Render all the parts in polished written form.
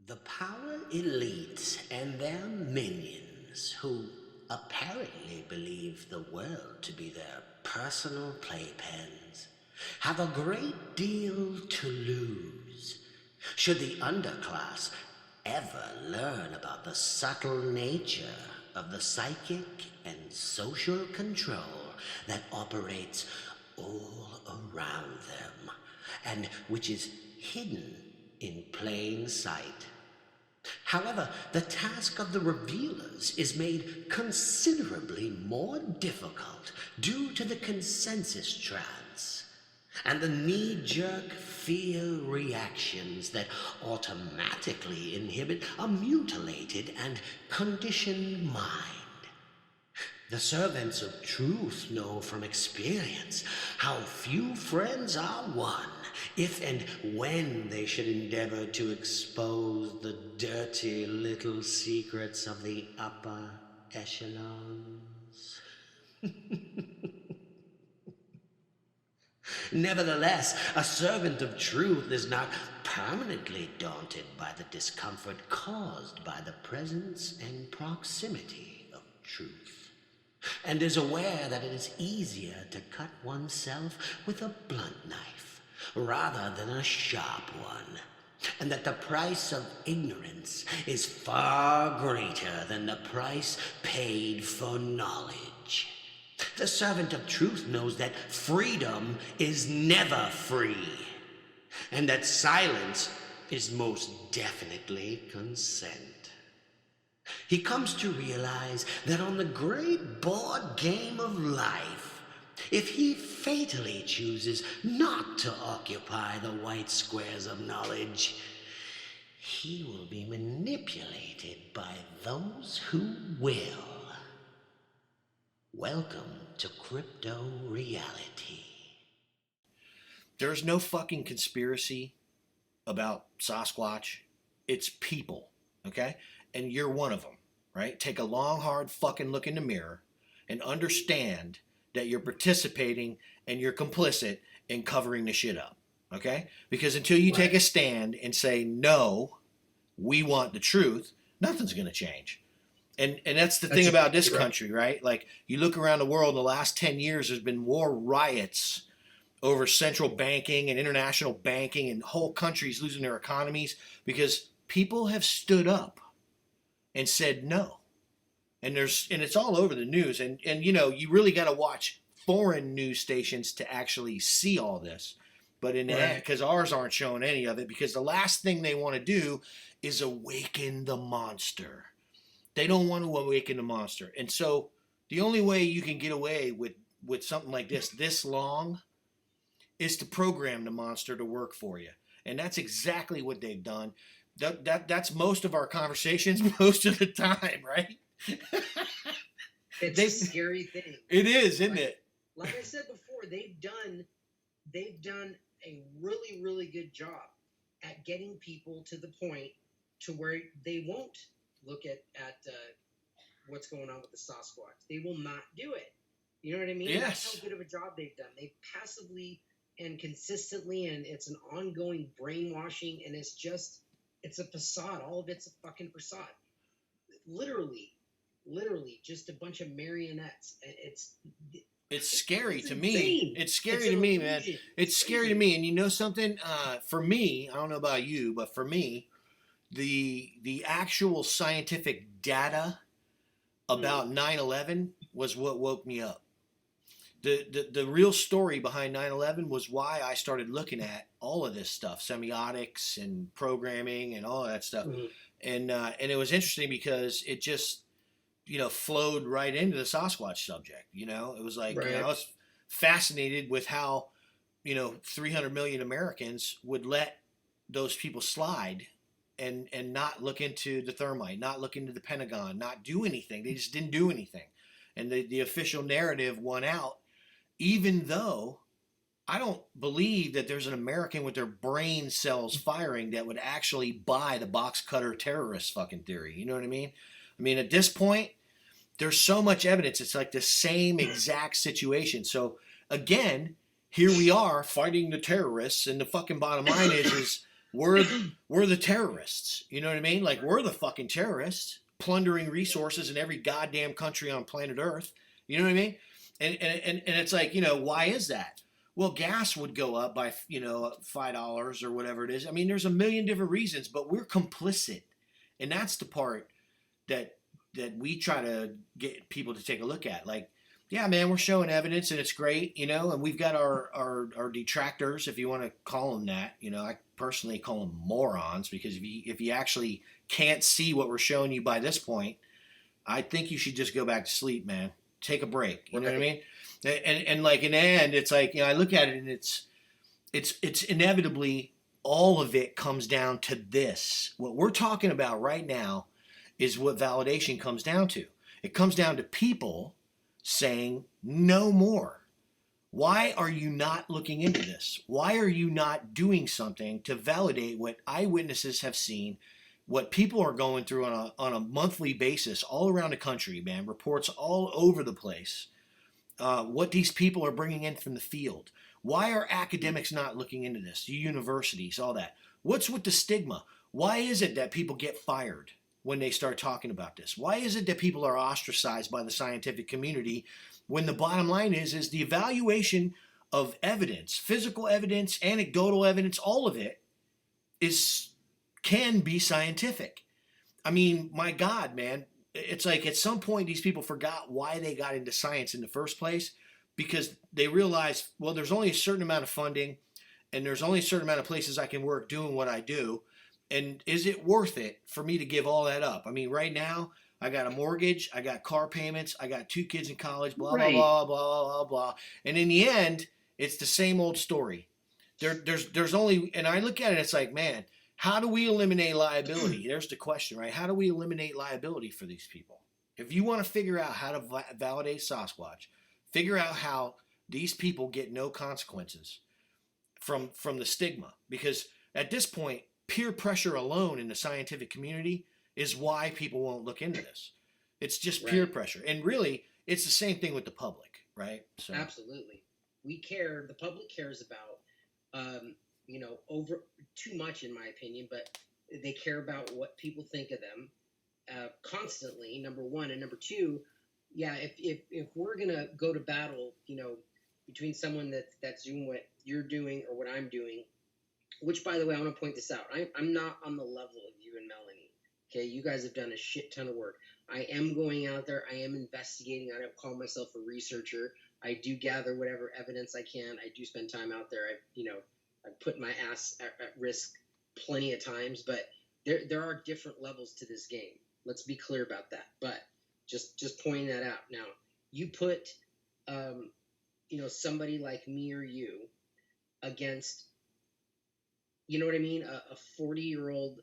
The power elite and their minions, who apparently believe the world to be their personal playpens, have a great deal to lose. Should the underclass ever learn about the subtle nature of the psychic and social control that operates all around them, and which is hidden in plain sight. However, the task of the revealers is made considerably more difficult due to the consensus trance and the knee-jerk fear reactions that automatically inhibit a mutilated and conditioned mind. The servants of truth know from experience how few friends are won if and when they should endeavor to expose the dirty little secrets of the upper echelons. Nevertheless, a servant of truth is not permanently daunted by the discomfort caused by the presence and proximity of truth, and is aware that it is easier to cut oneself with a blunt knife rather than a sharp one, and that the price of ignorance is far greater than the price paid for knowledge. The servant of truth knows that freedom is never free, and that silence is most definitely consent. He comes to realize that on the great board game of life, if he fatally chooses not to occupy the white squares of knowledge, he will be manipulated by those who will. Welcome to crypto reality. There's no fucking conspiracy about Sasquatch. It's people, okay? And you're one of them, right? Take a long, hard fucking look in the mirror and understand that you're participating and you're complicit in covering the shit up, okay? Because until you take a stand and say, no, we want the truth, nothing's going to change. And that's the thing about this country, right? Like, you look around the world, in the last 10 years, there's been more riots over central banking and international banking, and whole countries losing their economies because people have stood up and said no. And it's all over the news. And you know, you really got to watch foreign news stations to actually see all this. But in the end, because ours aren't showing any of it, because the last thing they want to do is awaken the monster. They don't want to awaken the monster. And so the only way you can get away with something like this long is to program the monster to work for you. And that's exactly what they've done. That's most of our conversations most of the time, right? It's a scary thing. It is, isn't it? Like I said before, they've done a really, really good job at getting people to the point to where they won't look at what's going on with the Sasquatch. They will not do it. You know what I mean? Yes. That's how good of a job they've done. They passively and consistently, and it's an ongoing brainwashing, and it's a facade. All of it's a fucking facade. Literally, just a bunch of marionettes. It's scary to insane. Me. It's scary to me, man. It's scary to me. And you know something? For me, I don't know about you, but for me, the actual scientific data about 9/11 was what woke me up. The real story behind 9/11 was why I started looking at all of this stuff, semiotics and programming and all that stuff. Mm-hmm. And it was interesting because it just, you know, flowed right into the Sasquatch subject. You know, it was like, you know, I was fascinated with how, you know, 300 million Americans would let those people slide and not look into the thermite, not look into the Pentagon, not do anything. They just didn't do anything. And the official narrative won out, even though I don't believe that there's an American with their brain cells firing that would actually buy the box cutter terrorist fucking theory. You know what I mean? I mean, at this point, there's so much evidence. It's like the same exact situation. So again, here we are fighting the terrorists, and the fucking bottom line is we're the terrorists. You know what I mean? Like, we're the fucking terrorists plundering resources in every goddamn country on planet Earth. You know what I mean? And it's like, you know, why is that? Well, gas would go up by, you know, $5 or whatever it is. I mean, there's a million different reasons, but we're complicit. And that's the part that we try to get people to take a look at. Like, yeah, man, we're showing evidence and it's great, you know, and we've got our detractors, if you want to call them that. You know, I personally call them morons, because if you actually can't see what we're showing you by this point, I think you should just go back to sleep, man. Take a break. You know what I mean? And like in the end, it's like, you know, I look at it and it's inevitably, all of it comes down to this. What we're talking about right now is what validation comes down to. It comes down to people saying no more. Why are you not looking into this? Why are you not doing something to validate what eyewitnesses have seen, what people are going through on a monthly basis all around the country, man? Reports all over the place. What these people are bringing in from the field. Why are academics not looking into this? The universities, all that. What's with the stigma? Why is it that people get fired when they start talking about this? Why is it that people are ostracized by the scientific community, when the bottom line is the evaluation of evidence, physical evidence, anecdotal evidence, all of it can be scientific? I mean, my God, man, it's like at some point these people forgot why they got into science in the first place, because they realized, well, there's only a certain amount of funding and there's only a certain amount of places I can work doing what I do. And is it worth it for me to give all that up? I mean, right now, I got a mortgage, I got car payments, I got 2 kids in college, blah, blah, blah, blah, blah, blah. And in the end, it's the same old story. There's only, and I look at it, it's like, man, how do we eliminate liability? There's the question, right? How do we eliminate liability for these people? If you want to figure out how to validate Sasquatch, figure out how these people get no consequences from the stigma. Because at this point, peer pressure alone in the scientific community is why people won't look into this. It's just peer pressure. And really, it's the same thing with the public, right? So. Absolutely. We care, the public cares about, you know, over too much, in my opinion, but they care about what people think of them constantly, number one. And number two, yeah, if we're going to go to battle, you know, between someone that's doing what you're doing or what I'm doing, which, by the way, I want to point this out. I'm not on the level of you and Melanie. Okay, you guys have done a shit ton of work. I am going out there. I am investigating. I don't call myself a researcher. I do gather whatever evidence I can. I do spend time out there. I've put my ass at risk plenty of times, but there are different levels to this game. Let's be clear about that. But just pointing that out. Now, you put somebody like me or you against, you know what I mean, a 40-year-old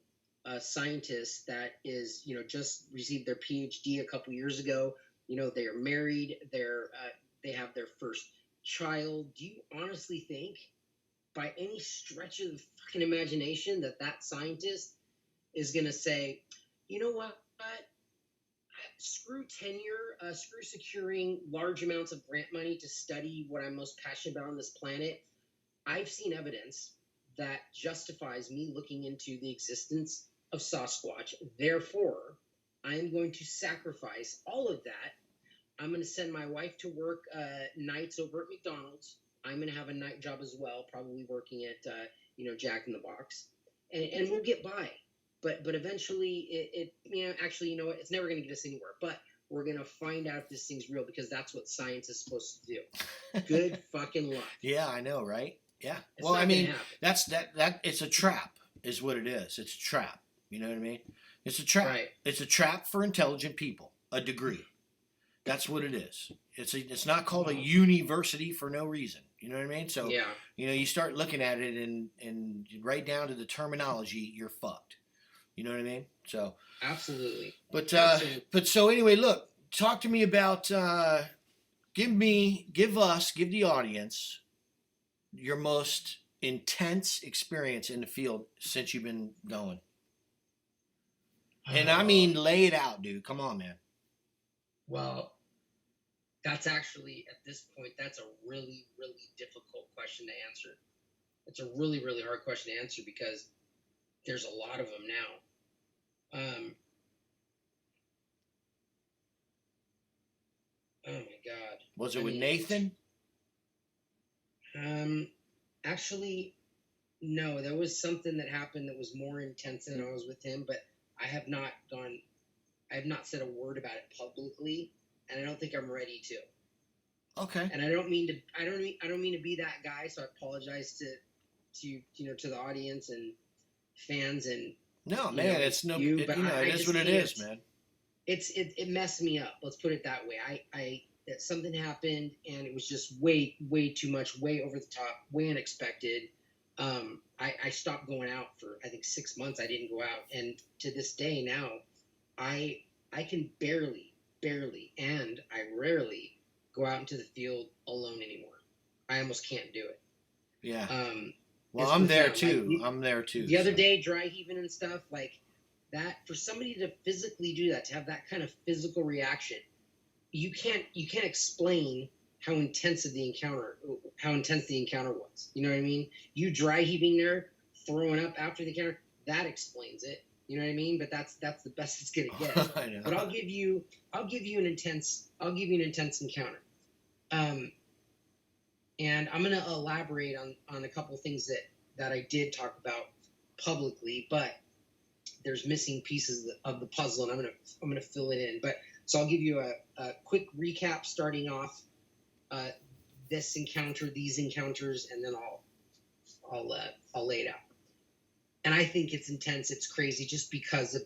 scientist that is, you know, just received their PhD a couple years ago. You know, they are married. They have their first child. Do you honestly think, by any stretch of the fucking imagination, that scientist is going to say, you know what, screw tenure, screw securing large amounts of grant money to study what I'm most passionate about on this planet? I've seen evidence that justifies me looking into the existence of Sasquatch. Therefore, I am going to sacrifice all of that. I'm going to send my wife to work nights over at McDonald's. I'm going to have a night job as well, probably working at Jack in the Box, and we'll get by. But eventually, actually, you know what? It's never going to get us anywhere. But we're going to find out if this thing's real, because that's what science is supposed to do. Good fucking luck. Yeah, I know, right? Yeah. It's well, I mean, happen. that it's a trap, is what it is. It's a trap. You know what I mean? It's a trap. Right. It's a trap for intelligent people. A degree. That's what it is. It's not called a university for no reason. You know what I mean? So, yeah. You know, you start looking at it and right down to the terminology, you're fucked. You know what I mean? So. Absolutely. But so anyway, look, talk to me about, give the audience your most intense experience in the field since you've been going. And I mean, lay it out, dude. Come on, man. Well, that's actually, at this point, that's a really, really difficult question to answer. It's a really, really hard question to answer, because There's a lot of them now. Oh my God. Was it with Nathan? Actually, no. There was something that happened that was more intense than I was with him, but I have not said a word about it publicly, and I don't think I'm ready to. Okay. And I don't mean to be that guy, so I apologize to the audience and fans and no, man, it's no, you, it, but you know, it is what it is, man. It messed me up. Let's put it that way. That something happened and it was just way too much, way over the top, way unexpected. I stopped going out for I think 6 months. I didn't go out, and to this day now, I can barely, and I rarely go out into the field alone anymore. I almost can't do it. Yeah. Well, I'm there too. Like, I'm there too. The other day, dry heaving and stuff like that. For somebody to physically do that, to have that kind of physical reaction, you can't explain how intense the encounter was. You know what I mean? You dry heaving there, throwing up after the encounter, that explains it. You know what I mean? But that's the best it's gonna get. I know. But I'll give you an intense encounter. And I'm gonna elaborate on a couple things that I did talk about publicly, but there's missing pieces of the puzzle, and I'm gonna fill it in. But so I'll give you a quick recap, starting off these encounters, and then I'll lay it out. And I think it's intense, it's crazy, just because of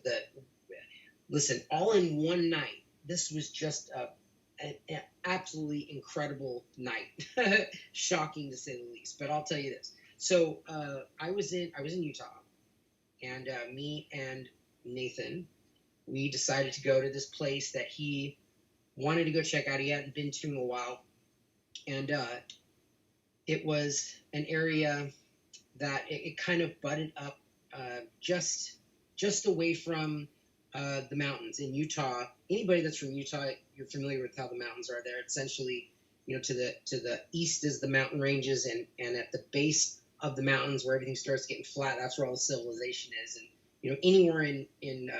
listen, all in one night. This was just an absolutely incredible night, shocking to say the least. But I'll tell you this. So I was in Utah, and me and Nathan, we decided to go to this place that he wanted to go check out. He hadn't been to in a while, and it was an area that it kind of butted up just away from the mountains in Utah. Anybody that's from Utah, you're familiar with how the mountains are there. Essentially, to the east is the mountain ranges, and at the base of the mountains where everything starts getting flat, that's where all the civilization is. And anywhere in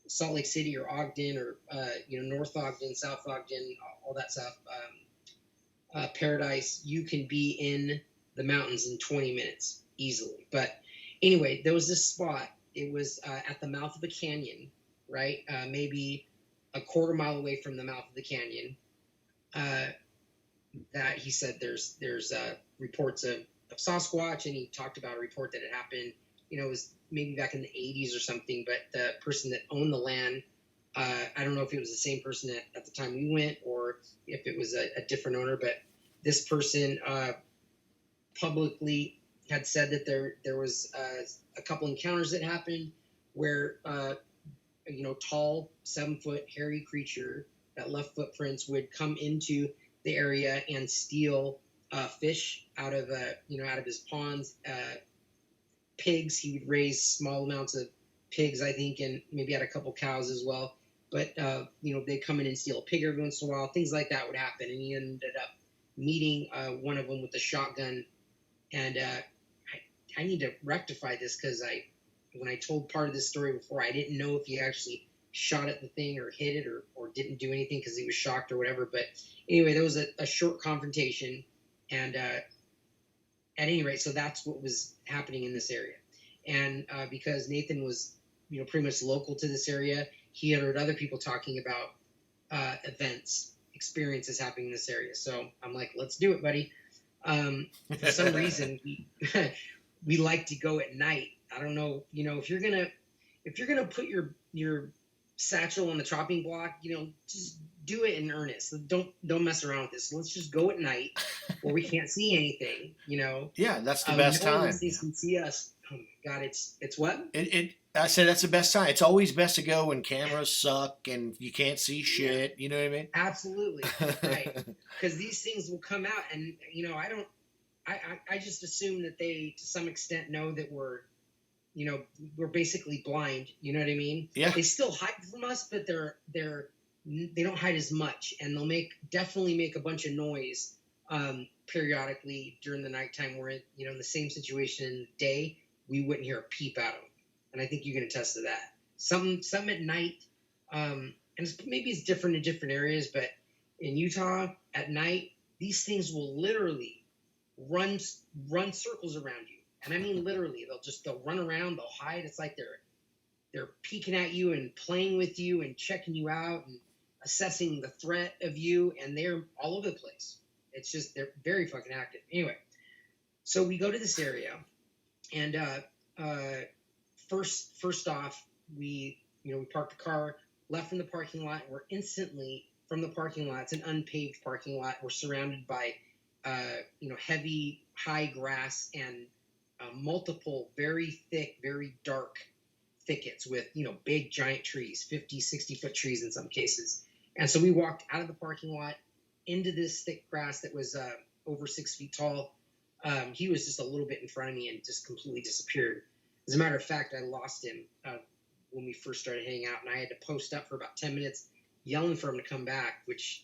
Salt Lake City or Ogden or North Ogden, South Ogden, all that stuff, Paradise, you can be in the mountains in 20 minutes easily. But anyway, there was this spot. It was at the mouth of a canyon, right? Maybe a quarter mile away from the mouth of the canyon. That he said there's reports of Sasquatch, and he talked about a report that had happened. It was maybe back in the 80s or something. But the person that owned the land, I don't know if it was the same person at the time we went, or if it was a different owner. But this person publicly had said that there was a couple encounters that happened where tall 7-foot hairy creature that left footprints would come into the area and steal fish out of his ponds, pigs. He would raise small amounts of pigs, I think, and maybe had a couple cows as well. But they'd come in and steal a pig every once in a while. Things like that would happen, and he ended up meeting one of them with a shotgun. And I need to rectify this, because when I told part of this story before, I didn't know if he actually shot at the thing or hit it or didn't do anything because he was shocked or whatever. But anyway, there was a short confrontation, and at any rate, so that's what was happening in this area. And because Nathan was pretty much local to this area, he had heard other people talking about experiences happening in this area. So I'm like, let's do it, buddy. For some reason, we like to go at night. I don't know, if you're gonna put your satchel on the chopping block, just do it in earnest. Don't mess around with this. Let's just go at night where we can't see anything. Yeah, that's the best time. They can see us. Oh my God, it's what? I said that's the best time. It's always best to go when cameras suck and you can't see shit. You know what I mean? Absolutely, right. Because these things will come out, and I just assume that they, to some extent, know that we're basically blind. You know what I mean? Yeah. They still hide from us, but they don't hide as much, and they'll definitely make a bunch of noise periodically during the nighttime. We're in the same situation in the day, we wouldn't hear a peep out of them. And I think you can attest to that. Some at night, and maybe it's different in different areas, but in Utah at night, these things will literally run circles around you. And I mean literally, they'll run around, they'll hide. It's like they're peeking at you and playing with you and checking you out and assessing the threat of you, and they're all over the place. It's just they're very fucking active. Anyway, so we go to this area, and first off, we parked the car, left in the parking lot, and we're instantly from the parking lot. It's an unpaved parking lot. We're surrounded by heavy high grass and multiple very thick, very dark thickets with big giant trees, 50, 60-foot trees in some cases. And so we walked out of the parking lot into this thick grass that was over 6 feet tall. He was just a little bit in front of me and just completely disappeared. As a matter of fact, I lost him when we first started hanging out, and I had to post up for about 10 minutes yelling for him to come back, which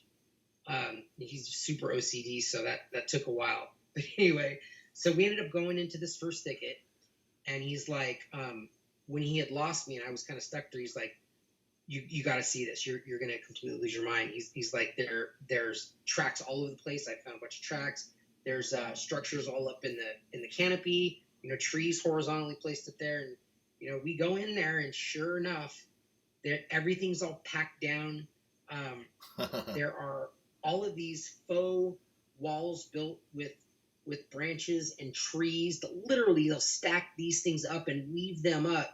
he's super OCD, so that took a while. But anyway, so we ended up going into this first thicket, and he's like, when he had lost me and I was kind of stuck there, he's like, you got to see this. You're going to completely lose your mind. He's like, there's tracks all over the place. I found a bunch of tracks. There's structures all up in the canopy, trees horizontally placed up there. And, we go in there, and sure enough, everything's all packed down. There are all of these faux walls built with branches and trees that literally they'll stack these things up and weave them up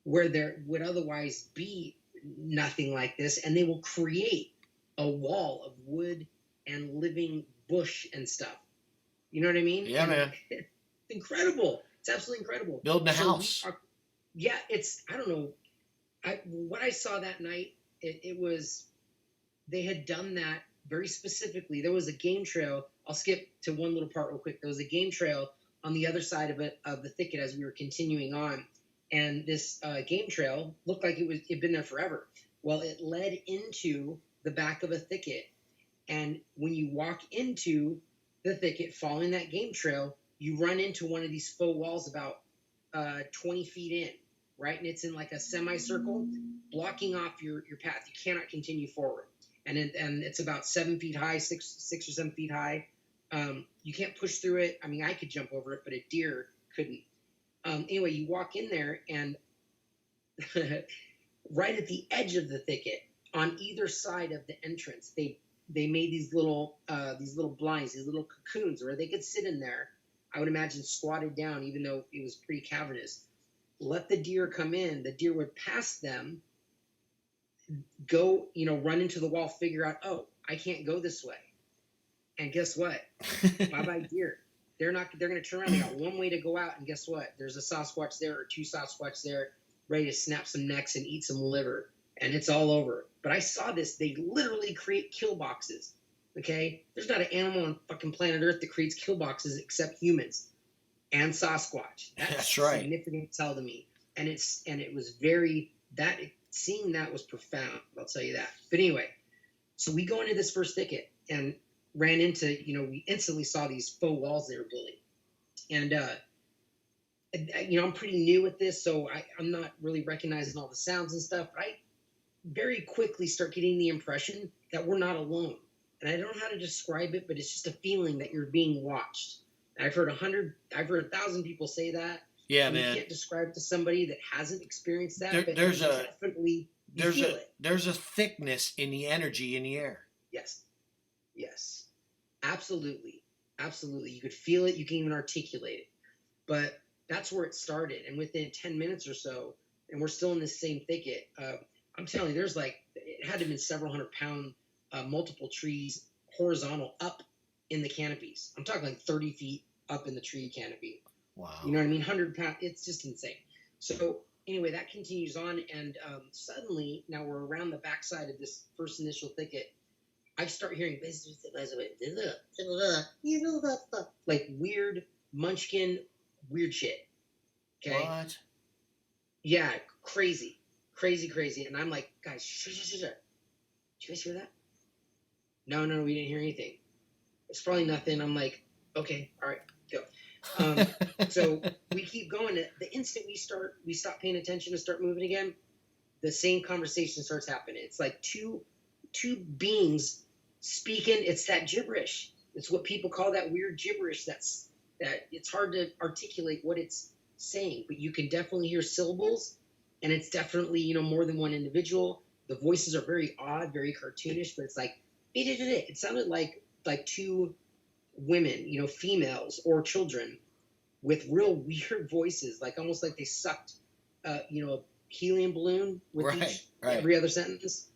where there would otherwise be nothing like this, and they will create a wall of wood and living bush and stuff. You know what I mean? Yeah, man. It's incredible. It's absolutely incredible. Building a house. Yeah, I don't know. What I saw that night, it was, they had done that very specifically. There was a game trail. I'll skip to one little part real quick. There was a game trail on the other side of the thicket as we were continuing on. And this game trail looked like it'd been there forever. Well, it led into the back of a thicket. And when you walk into the thicket following that game trail, you run into one of these faux walls about 20 feet in, right? And it's in like a semicircle, blocking off your path. You cannot continue forward. And it's about 7 feet high, six or 7 feet high. You can't push through it. I mean, I could jump over it, but a deer couldn't. Anyway, you walk in there, and right at the edge of the thicket, on either side of the entrance, they made these little blinds, these little cocoons where they could sit in there. I would imagine squatted down, even though it was pretty cavernous. Let the deer come in. The deer would pass them, go, run into the wall, figure out, oh, I can't go this way. And guess what? Bye-bye deer. They're going to turn around. They got one way to go out, and guess what? There's a Sasquatch there or two Sasquatch there ready to snap some necks and eat some liver, and it's all over. But I saw this. They literally create kill boxes, okay? There's not an animal on fucking planet Earth that creates kill boxes except humans and Sasquatch. That's right. Significant tell to me. And it was seeing that was profound, I'll tell you that. But anyway, so we go into this first thicket and ran into, we instantly saw these faux walls they were building. And, I'm pretty new at this, so I'm not really recognizing all the sounds and stuff, but I very quickly start getting the impression that we're not alone. And I don't know how to describe it, but it's just a feeling that you're being watched. And I've heard 1,000 people say that. Yeah, and man. You can't describe it to somebody that hasn't experienced that, but there's definitely you feel it. There's a thickness in the energy in the air. Yes. Absolutely. You could feel it. You can even articulate it. But that's where it started. And within 10 minutes or so, and we're still in this same thicket, I'm telling you, there's it had to have been several 100-pound multiple trees horizontal up in the canopies. I'm talking like 30 feet up in the tree canopy. Wow. You know what I mean? 100-pound. It's just insane. So anyway, that continues on. And suddenly, now we're around the backside of this first initial thicket. I start hearing like weird munchkin, weird shit. Okay. What? Yeah, crazy. And I'm like, guys, shh. Did you guys hear that? No, we didn't hear anything. It's probably nothing. I'm like, okay, all right, go. So we keep going. The instant we stop paying attention and start moving again, the same conversation starts happening. It's like two beings speaking. It's that gibberish. It's what people call that weird gibberish. That it's hard to articulate what it's saying, but you can definitely hear syllables, and it's definitely more than one individual. The voices are very odd, very cartoonish, but it's like it sounded like two women, females or children with real weird voices, like almost like they sucked, a helium balloon with every other sentence,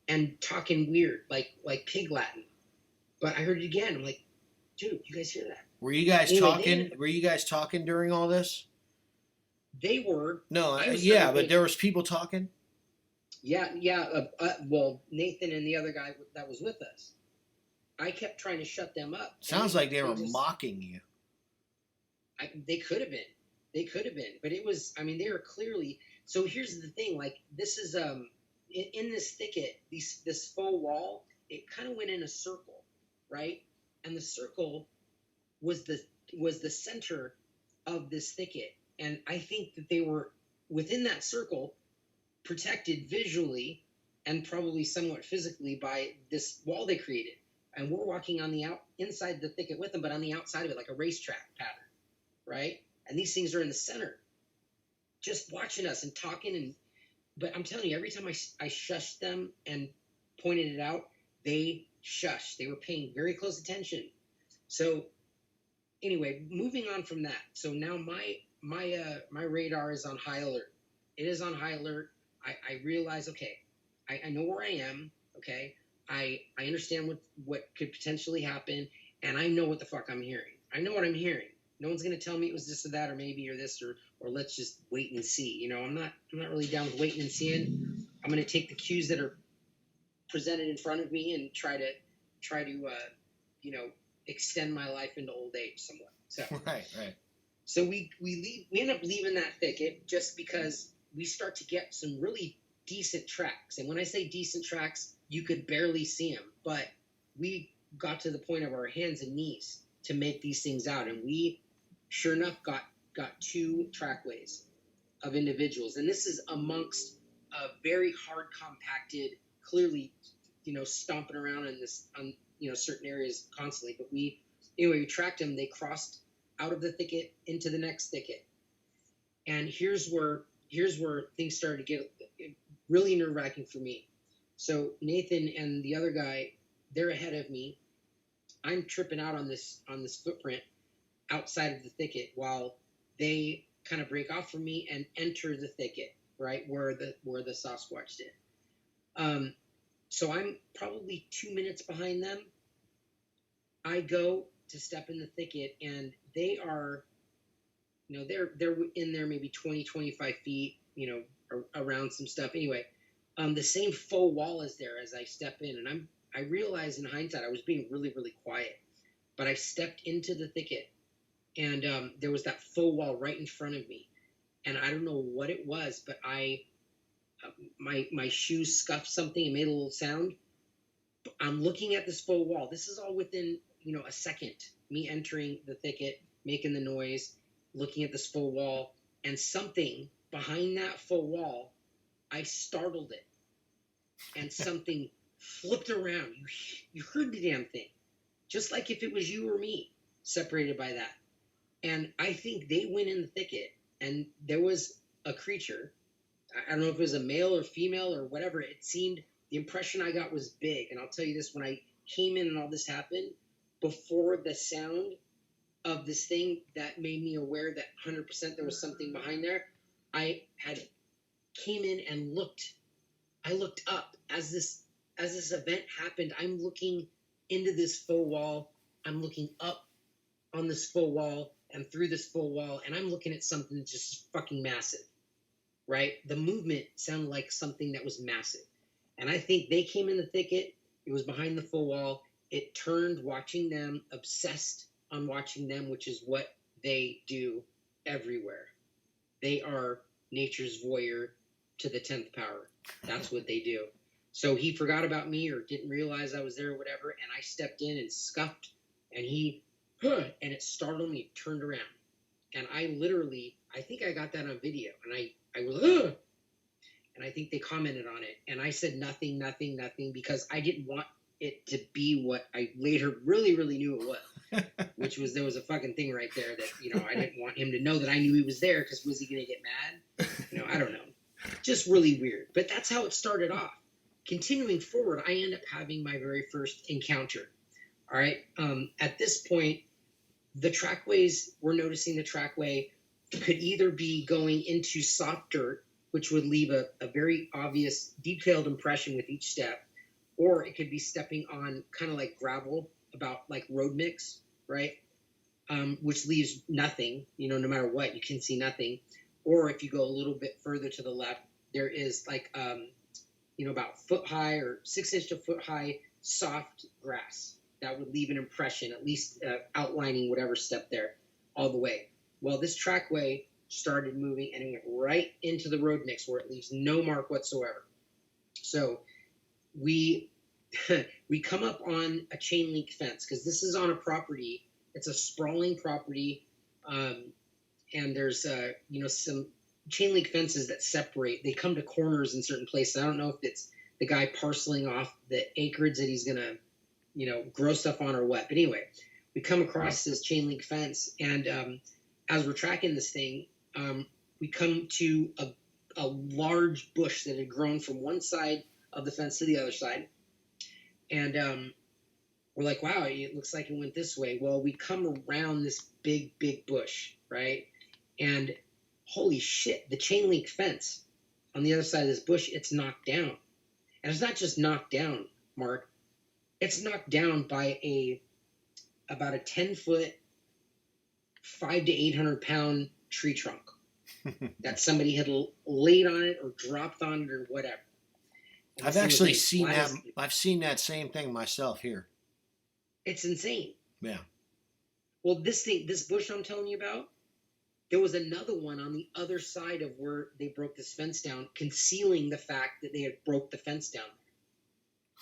and talking weird, like pig Latin. But I heard it again. I'm like, dude, you guys hear that? Were you guys talking? Were you guys talking during all this? They were. No, yeah, but there was people talking. Yeah. Well, Nathan and the other guy that was with us, I kept trying to shut them up. Sounds like they were mocking you. They could have been, but it was. I mean, they were clearly. So here's the thing. Like this is in this thicket, this faux wall. It kind of went in a circle, right? And the circle was the center of this thicket, and I think that they were within that circle, protected visually and probably somewhat physically by this wall they created. And we're walking on the inside the thicket with them, but on the outside of it, like a racetrack pattern, right? And these things are in the center, just watching us and talking. But I'm telling you, every time I shushed them and pointed it out, they shushed. They were paying very close attention. So anyway, moving on from that. So now my radar is on high alert. It is on high alert. I realize, okay, I know where I am. Okay. I understand what could potentially happen, and I know what the fuck I'm hearing. I know what I'm hearing. No one's gonna tell me it was this or that or maybe or this or let's just wait and see. I'm not really down with waiting and seeing. I'm gonna take the cues that are presented in front of me and try to extend my life into old age somewhat. So right. So we end up leaving that thicket just because we start to get some really decent tracks. And when I say decent tracks, you could barely see them, but we got to the point of our hands and knees to make these things out. And we, sure enough, got two trackways of individuals. And this is amongst a very hard compacted, clearly, stomping around in this, certain areas constantly. But we tracked them. They crossed out of the thicket into the next thicket. And here's where things started to get really nerve-wracking for me. So Nathan and the other guy, they're ahead of me. I'm tripping out on this footprint outside of the thicket while they kind of break off from me and enter the thicket, right where the Sasquatch did. So I'm probably 2 minutes behind them. I go to step in the thicket, and they are, they're in there maybe 20, 25 feet, around some stuff. Anyway, the same faux wall is there as I step in, and I realize in hindsight I was being really, really quiet, but I stepped into the thicket, and there was that faux wall right in front of me, and I don't know what it was, but my shoes scuffed something and made a little sound. I'm looking at this faux wall. This is all within a second, me entering the thicket, making the noise, looking at this faux wall, and something behind that faux wall, I startled it, and something flipped around. You heard the damn thing, just like if it was you or me, separated by that. And I think they went in the thicket, and there was a creature. I don't know if it was a male or female or whatever. It seemed, the impression I got was big. And I'll tell you this, when I came in and all this happened, before the sound of this thing that made me aware that 100% there was something behind there, I came in and looked. I looked up as this event happened. I'm looking into this faux wall. I'm looking up on this faux wall and through this faux wall, and I'm looking at something that's just fucking massive, right? The movement sounded like something that was massive. And I think they came in the thicket. It was behind the faux wall. It turned, watching them, obsessed on watching them, which is what they do everywhere. They are nature's voyeur to the 10th power. That's what they do. So he forgot about me or didn't realize I was there or whatever, and I stepped in and scuffed, and he huh, and it startled me, turned around. And I think I got that on video. And I was, huh, and I think they commented on it. And I said nothing, nothing, nothing, because I didn't want it to be what I later really, really knew it was, which was there was a fucking thing right there that, I didn't want him to know that I knew he was there, because was he going to get mad? I don't know. Just really weird. But that's how it started off. Continuing forward, I end up having my very first encounter. All right. At this point, the trackways, we're noticing the trackway could either be going into soft dirt, which would leave a very obvious, detailed impression with each step, or it could be stepping on kind of like gravel, about like road mix, right? Which leaves nothing, no matter what, you can see nothing. Or if you go a little bit further to the left, there is like, about foot high or 6 inch to foot high soft grass that would leave an impression, at least outlining whatever step there all the way. Well, this trackway started moving and it went right into the road mix where it leaves no mark whatsoever. So we come up on a chain link fence, because this is on a property. It's a sprawling property, and there's some chain link fences that separate. They come to corners in certain places. I don't know if it's the guy parceling off the acreage that he's gonna grow stuff on or what. But anyway, we come across this chain link fence, and as we're tracking this thing, we come to a large bush that had grown from one side of the fence to the other side. And we're like, wow, it looks like it went this way. Well, we come around this big, big bush, right? And holy shit, the chain link fence on the other side of this bush, it's knocked down. And it's not just knocked down, Mark. It's knocked down by about a 10-foot, 500 to 800 pound tree trunk that somebody had laid on it or dropped on it or whatever. And I've actually seen that. I've seen that same thing myself here. It's insane. Yeah. Well, this bush I'm telling you about, there was another one on the other side of where they broke this fence down, concealing the fact that they had broke the fence down.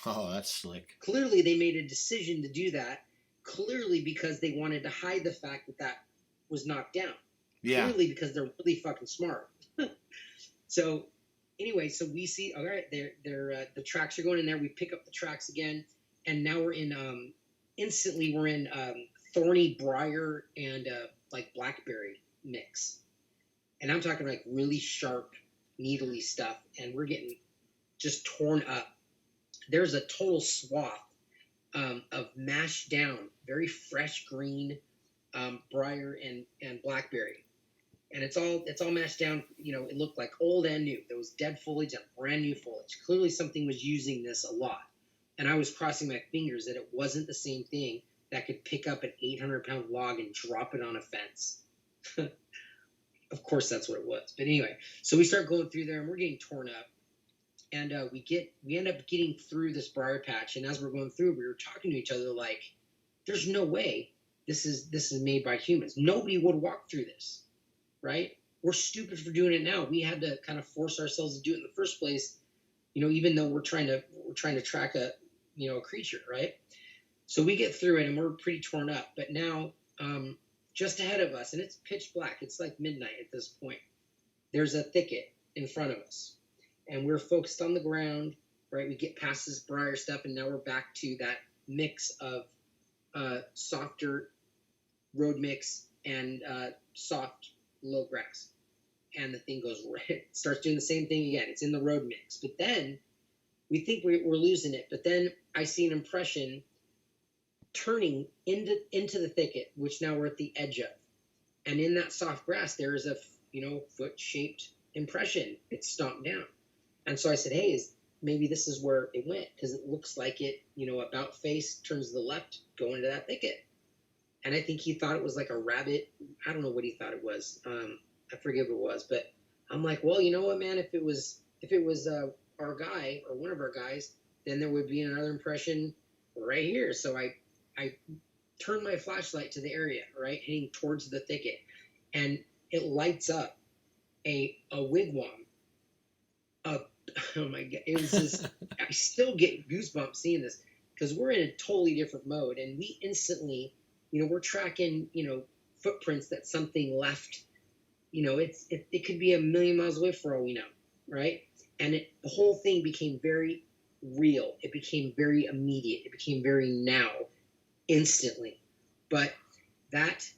Oh, that's slick. Clearly, they made a decision to do that. Clearly, because they wanted to hide the fact that was knocked down. Yeah. Clearly, because they're really fucking smart. So, anyway, so we see, all right, the tracks are going in there. We pick up the tracks again, and now we're in instantly we're in thorny briar and like blackberry mix, and I'm talking like really sharp, needly stuff, and we're getting just torn up. There's a total swath of mashed down, very fresh green briar and blackberry, and it's all mashed down. It looked like old and new. There was dead foliage and brand new foliage. Clearly, something was using this a lot, and I was crossing my fingers that it wasn't the same thing that could pick up an 800-pound log and drop it on a fence. Of course, that's what it was. But anyway, so we start going through there, and we're getting torn up. And we end up getting through this briar patch. And as we're going through, we were talking to each other like, there's no way this is made by humans. Nobody would walk through this, right? We're stupid for doing it now. We had to kind of force ourselves to do it in the first place, even though we're trying to track a creature, right? So we get through it, and we're pretty torn up. But now, just ahead of us, and it's pitch black. It's like midnight at this point. There's a thicket in front of us. And we're focused on the ground, right? We get past this briar stuff, and now we're back to that mix of softer road mix and soft low grass. And the thing goes right, starts doing the same thing again. It's in the road mix. But then we think we're losing it. But then I see an impression turning into the thicket, which now we're at the edge of. And in that soft grass, there is a foot-shaped impression. It's stomped down. And so I said, hey, maybe this is where it went, because it looks like it, about face, turns to the left, go into that thicket. And I think he thought it was like a rabbit. I don't know what he thought it was. I forget what it was. But I'm like, well, you know what, man? If it was our guy or one of our guys, then there would be another impression right here. So I turned my flashlight to the area, right, heading towards the thicket, and it lights up a wigwam. Oh my God. It was just, I still get goosebumps seeing this, because we're in a totally different mode, and we instantly we're tracking, footprints that something left. It could be a million miles away for all we know, right? And the whole thing became very real. It became very immediate. It became very now, instantly. But that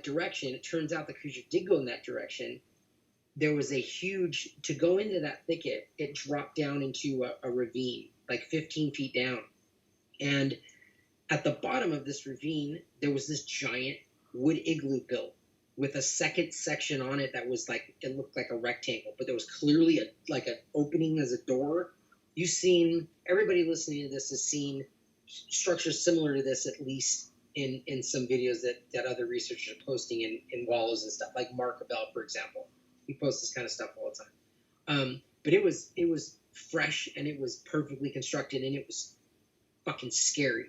direction, it turns out the creature did go in that direction. There was a huge, to go into that thicket, it dropped down into a ravine, like 15 feet down. And at the bottom of this ravine, there was this giant wood igloo built with a second section on it that was like, it looked like a rectangle, but there was clearly like an opening as a door. Everybody listening to this has seen structures similar to this, at least in some videos that other researchers are posting in wallows and stuff, like Mark Abell, for example. He posts this kind of stuff all the time. But it was fresh, and it was perfectly constructed, and it was fucking scary.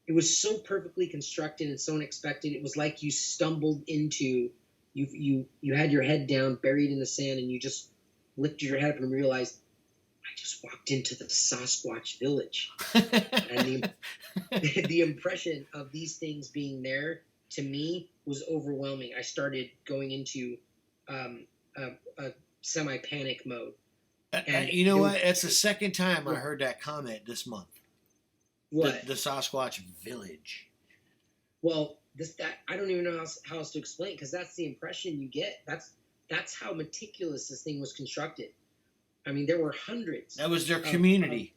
It was so perfectly constructed and so unexpected. It was like you stumbled into, you had your head down, buried in the sand, and you just lifted your head up and realized, I just walked into the Sasquatch village. And the impression of these things being there, to me, was overwhelming. I started going into a semi-panic mode. And you know what? It's the second time I heard that comment this month. What? The Sasquatch village. Well, I don't even know how else to explain, because that's the impression you get. That's how meticulous this thing was constructed. I mean, there were hundreds. That was their community.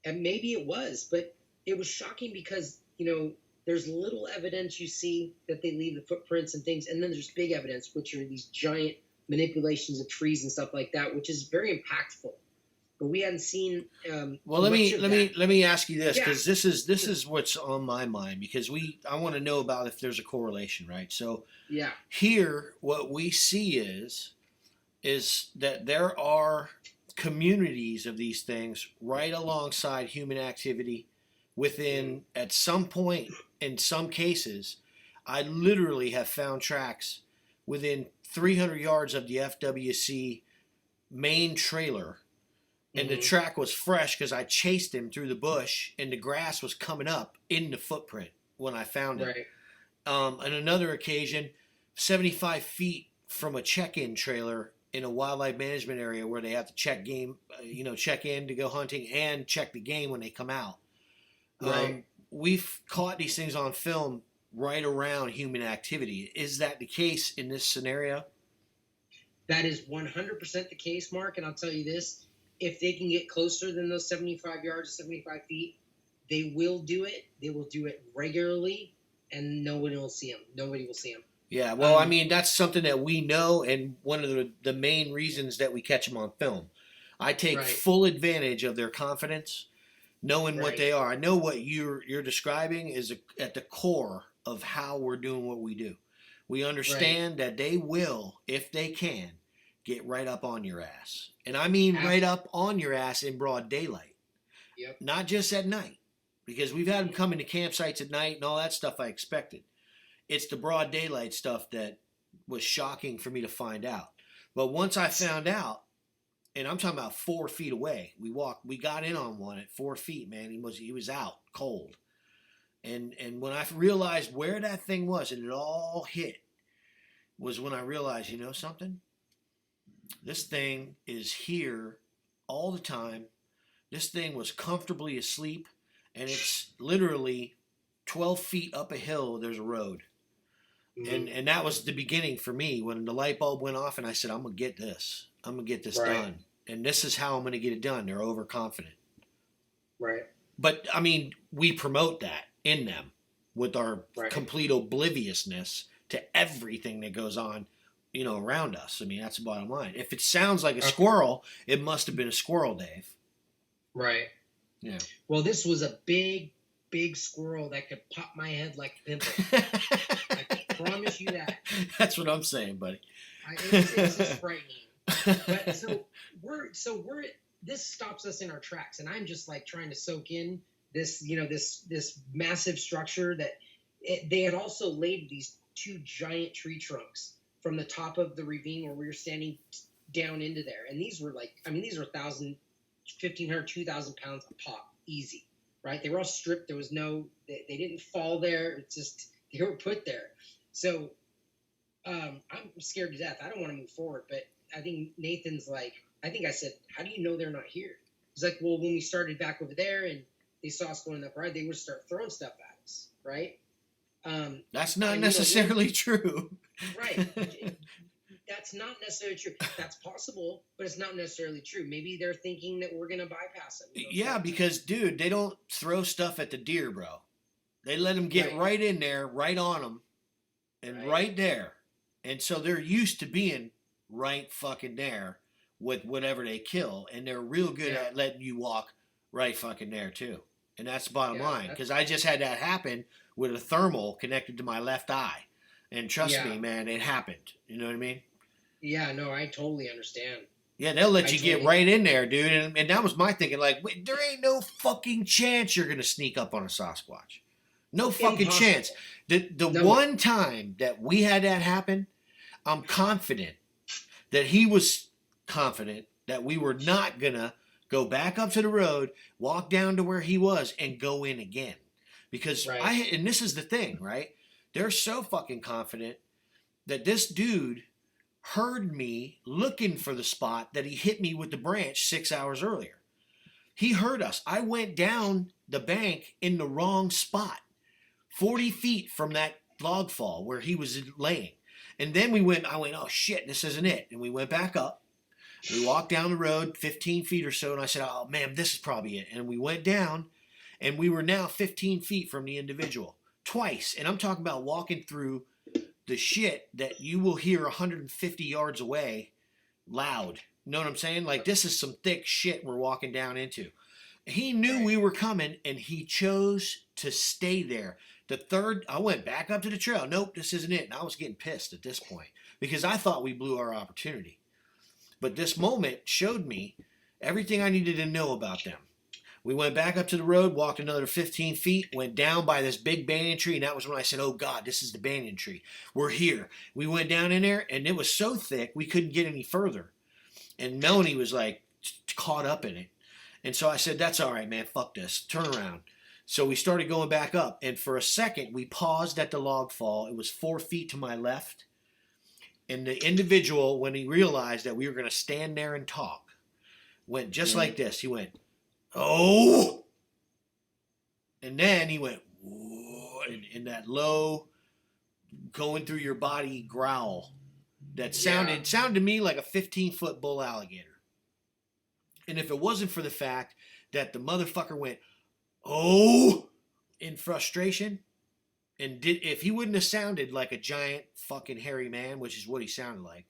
And maybe it was, but it was shocking because, there's little evidence you see that they leave the footprints and things, and then there's big evidence, which are these giant manipulations of trees and stuff like that, which is very impactful. But we hadn't seen. Well, let me ask you this, because this is what's on my mind, because I want to know about if there's a correlation, right? So here, what we see is that there are communities of these things right alongside human activity within, at some point, in some cases, I literally have found tracks within 300 yards of the FWC main trailer. And the track was fresh because I chased him through the bush, and the grass was coming up in the footprint when I found it. Right. On another occasion, 75 feet from a check-in trailer in a wildlife management area where they have to check in to go hunting and check the game when they come out. Right. We've caught these things on film right around human activity. Is that the case in this scenario? That is 100% the case, Mark. And I'll tell you this. If they can get closer than those 75 yards, 75 feet, they will do it. They will do it regularly, and nobody will see them. Nobody will see them. Yeah, well, I mean, that's something that we know, and one of the main reasons that we catch them on film. I take full advantage of their confidence, knowing what they are. I know what you're describing is at the core of how we're doing what we do. We understand that they will, if they can, get right up on your ass. And I mean right up on your ass in broad daylight. Yep. Not just at night. Because we've had them come into campsites at night and all that stuff I expected. It's the broad daylight stuff that was shocking for me to find out. But once I found out, and I'm talking about 4 feet away, we got in on one at 4 feet, man. He was out cold. And when I realized where that thing was, and it all hit, was when I realized, you know something? This thing is here all the time. This thing was comfortably asleep, and it's literally 12 feet up a hill. There's a road. Mm-hmm. And that was the beginning for me when the light bulb went off, and I said, I'm going to get this. I'm going to get this done. And this is how I'm going to get it done. They're overconfident. Right. But, I mean, we promote that in them with our complete obliviousness to everything that goes on, around us. I mean, that's the bottom line. If it sounds like a squirrel, it must have been a squirrel, Dave. Right. Yeah. Well, this was a big, big squirrel that could pop my head like a pimple. I promise you that. That's what I'm saying, buddy. It's just frightening. But this stops us in our tracks, and I'm just like trying to soak in this, this massive structure that they had also laid these 2 giant tree trunks from the top of the ravine where we were standing down into there. And these were 1,500, 2,000 pounds a pop, easy. right? They were all stripped. There was no, they didn't fall there. It's just, they were put there. So I'm scared to death. I don't want to move forward. But I think Nathan's like, I think I said, how do you know they're not here? He's like, well, when we started back over there and they saw us going up ride, they would start throwing stuff at us, right? That's not necessarily true. Right. That's not necessarily true. That's possible, but it's not necessarily true. Maybe they're thinking that we're going to bypass them. Yeah, because, dude, they don't throw stuff at the deer, bro. They let them get right in there, right on them, and right there. And so they're used to being right fucking there with whatever they kill. And they're real good at letting you walk right fucking there, too. And that's the bottom line. Because I just had that happen with a thermal connected to my left eye. And trust me, man, it happened. You know what I mean? Yeah, no, I totally understand. Yeah, they'll let you get right in there, dude. And that was my thinking. Like, wait, there ain't no fucking chance you're going to sneak up on a Sasquatch. No fucking chance. The one time that we had that happen, I'm confident that he was confident that we were not going to go back up to the road, walk down to where he was, and go in again. Because and this is the thing, right? They're so fucking confident that this dude heard me looking for the spot that he hit me with the branch 6 hours earlier. He heard us. I went down the bank in the wrong spot, 40 feet from that log fall where he was laying. And then I went, oh shit, this isn't it. And we went back up. We walked down the road 15 feet or so, and I said, oh man, this is probably it. And we went down, and we were now 15 feet from the individual. Twice. And I'm talking about walking through the shit that you will hear 150 yards away loud. You know what I'm saying? Like, this is some thick shit we're walking down into. He knew we were coming, and he chose to stay there. The third, I went back up to the trail. Nope, this isn't it. And I was getting pissed at this point because I thought we blew our opportunity. But this moment showed me everything I needed to know about them. We went back up to the road, walked another 15 feet, went down by this big banyan tree, and that was when I said, oh, God, this is the banyan tree. We're here. We went down in there, and it was so thick we couldn't get any further. And Melanie was, like, caught up in it. And so I said, that's all right, man. Fuck this. Turn around. So we started going back up, and for a second, we paused at the log fall. It was 4 feet to my left. And the individual, when he realized that we were going to stand there and talk, went just like this. He went, oh, and then he went, in that low, going through your body growl that sounded to me like a 15-foot bull alligator. And if it wasn't for the fact that the motherfucker went, oh, in frustration, and if he wouldn't have sounded like a giant fucking hairy man, which is what he sounded like,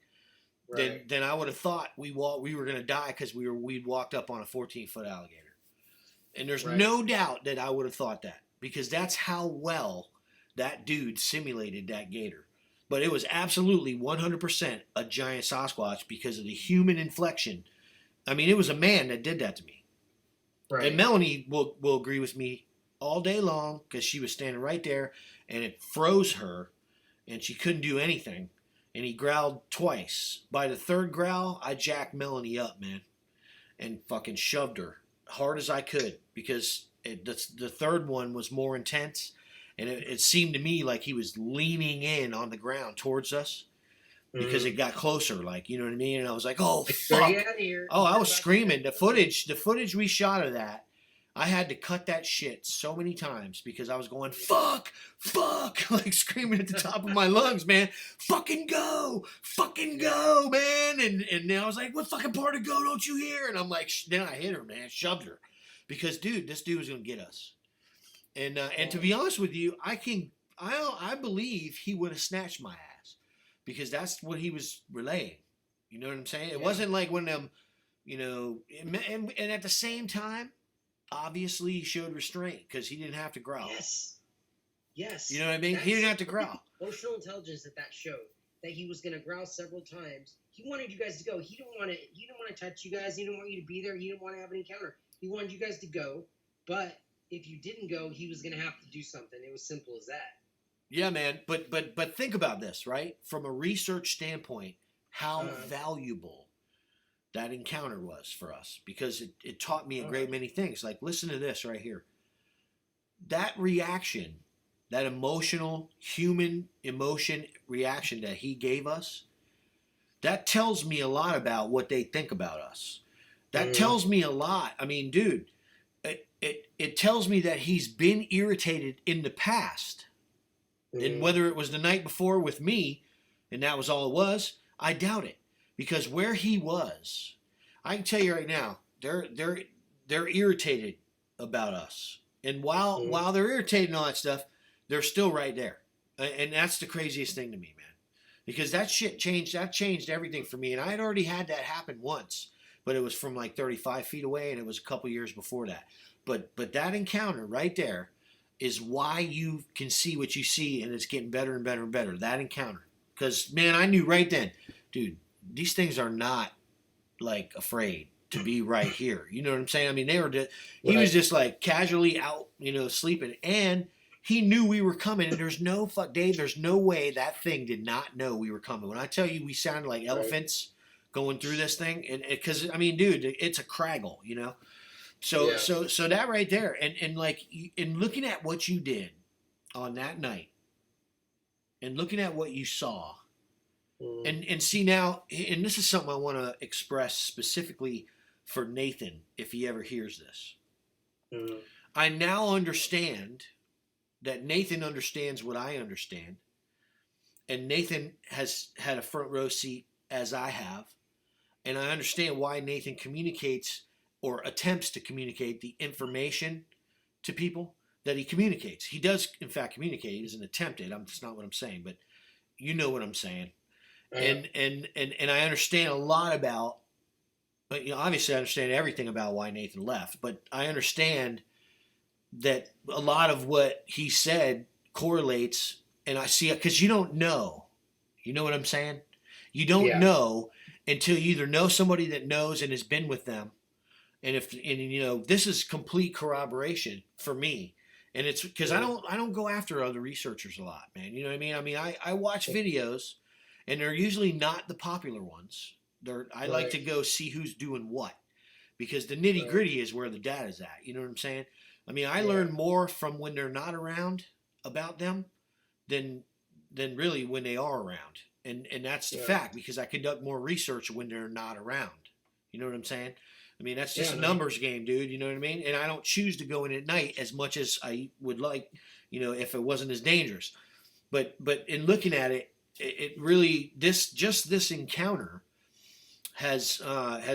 then I would have thought we were going to die because we'd walked up on a 14-foot alligator. And there's no doubt that I would have thought that because that's how well that dude simulated that gator. But it was absolutely 100% a giant Sasquatch because of the human inflection. I mean, it was a man that did that to me. Right. And Melanie will agree with me all day long because she was standing right there and it froze her and she couldn't do anything. And he growled twice. By the third growl, I jacked Melanie up, man, and fucking shoved her hard as I could because the third one was more intense. And it seemed to me like he was leaning in on the ground towards us because it got closer, like, you know what I mean? And I was like, oh, fuck. Oh, I was screaming. The footage we shot of that, I had to cut that shit so many times because I was going, fuck, like screaming at the top of my lungs, man. Fucking go, man. And then I was like, what fucking part of go don't you hear? And I'm like, then I hit her, man, shoved her. Because, dude, this dude was going to get us. And to be honest with you, I believe he would have snatched my ass because that's what he was relaying. You know what I'm saying? It wasn't like one of them, you know, and at the same time, obviously he showed restraint because he didn't have to growl. Yes. You know what I mean? He didn't have to growl. Emotional intelligence that showed that he was going to growl several times. He wanted you guys to go. He didn't want to touch you guys. He didn't want you to be there. He didn't want to have an encounter. He wanted you guys to go, but if you didn't go, he was going to have to do something. It was simple as that. Yeah, man. But think about this, right? From a research standpoint, how valuable that encounter was for us because it taught me a great many things. Like, listen to this right here. that reaction, that emotional human emotion reaction that he gave us, that tells me a lot about what they think about us. That tells me a lot. I mean, dude, it tells me that he's been irritated in the past. And whether it was the night before with me, and that was all it was, I doubt it. Because where he was, I can tell you right now, they're irritated about us. And while they're irritated and all that stuff, they're still right there. And that's the craziest thing to me, man. Because that changed everything for me. And I had already had that happen once, but it was from like 35 feet away, and it was a couple years before that. But that encounter right there is why you can see what you see, and it's getting better and better and better. That encounter. Because, man, I knew right then, dude, these things are not, like, afraid to be right here. You know what I'm saying? I mean, he was just, like, casually out, sleeping. And he knew we were coming, and there's no way that thing did not know we were coming. When I tell you we sounded like elephants going through this thing, and because, I mean, dude, it's a craggle, So that right there, and like, in looking at what you did on that night, and looking at what you saw, and see now, and this is something I want to express specifically for Nathan if he ever hears this. I now understand that Nathan understands what I understand, and Nathan has had a front row seat as I have, and I understand why Nathan communicates or attempts to communicate the information to people that he communicates. He does, in fact, communicate. He doesn't attempt it. That's not what I'm saying, but you know what I'm saying. And I understand a lot about, but obviously I understand everything about why Nathan left, but I understand that a lot of what he said correlates, and I see it because you don't know. You know what I'm saying? You don't know until you either know somebody that knows and has been with them. And this is complete corroboration for me. And it's because I don't go after other researchers a lot, man. You know what I mean? I mean, I watch videos, and they're usually not the popular ones. I like to go see who's doing what, because the nitty gritty is where the data's at. You know what I'm saying? I mean, I learn more from when they're not around about them than really when they are around. And that's the fact, because I conduct more research when they're not around. You know what I'm saying? I mean, that's just a numbers game, dude. You know what I mean? And I don't choose to go in at night as much as I would like, if it wasn't as dangerous. But in looking at it, it really, this encounter has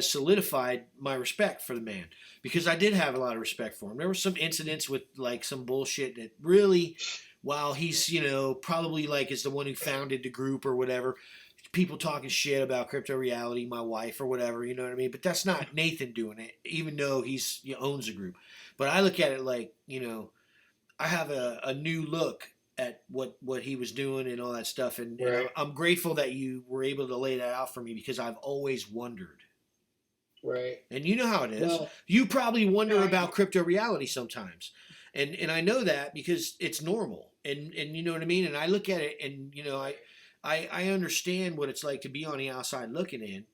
solidified my respect for the man, because I did have a lot of respect for him. There were some incidents with like some bullshit that really, while he's, probably like is the one who founded the group or whatever, people talking shit about crypto reality, my wife or whatever, you know what I mean? But that's not Nathan doing it, even though he owns a group. But I look at it like, I have a new look at what he was doing and all that stuff. And I'm grateful that you were able to lay that out for me, because I've always wondered. Right. And you know how it is. Well, you probably wonder about crypto reality sometimes. And I know that because it's normal. And you know what I mean? And I look at it and, I understand what it's like to be on the outside looking in,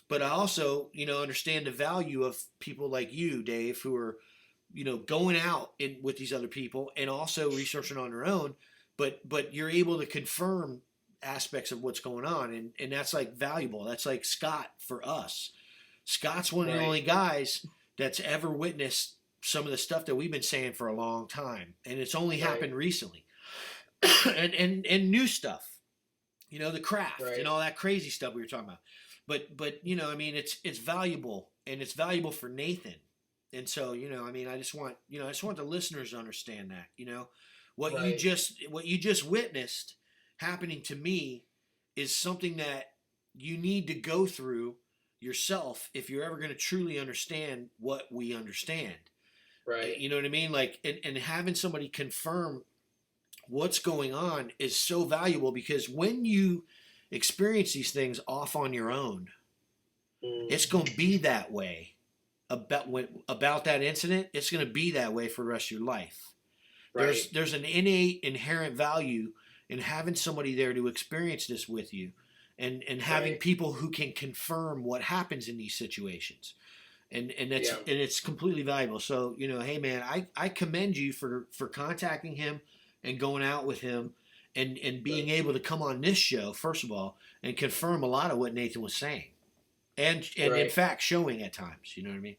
but I also, understand the value of people like you, Dave, who are, going out with these other people and also researching on their own, but you're able to confirm aspects of what's going on. And that's like valuable. That's like Scott for us. Scott's one of the only guys that's ever witnessed some of the stuff that we've been saying for a long time. And it's only happened recently. and new stuff. The craft and all that crazy stuff we were talking about. But I mean, it's valuable, and it's valuable for Nathan. And so, I mean, I just want the listeners to understand that, what you just witnessed happening to me is something that you need to go through yourself if you're ever going to truly understand what we understand. Right. You know what I mean? Like, and having somebody confirm what's going on is so valuable, because when you experience these things off on your own, it's going to be that way about that incident. It's going to be that way for the rest of your life. Right. There's an innate, inherent value in having somebody there to experience this with you, and having people who can confirm what happens in these situations. and it's completely valuable. So hey man, I commend you for contacting him and going out with him and being able to come on this show first of all and confirm a lot of what Nathan was saying and in fact showing at times. You know what I mean?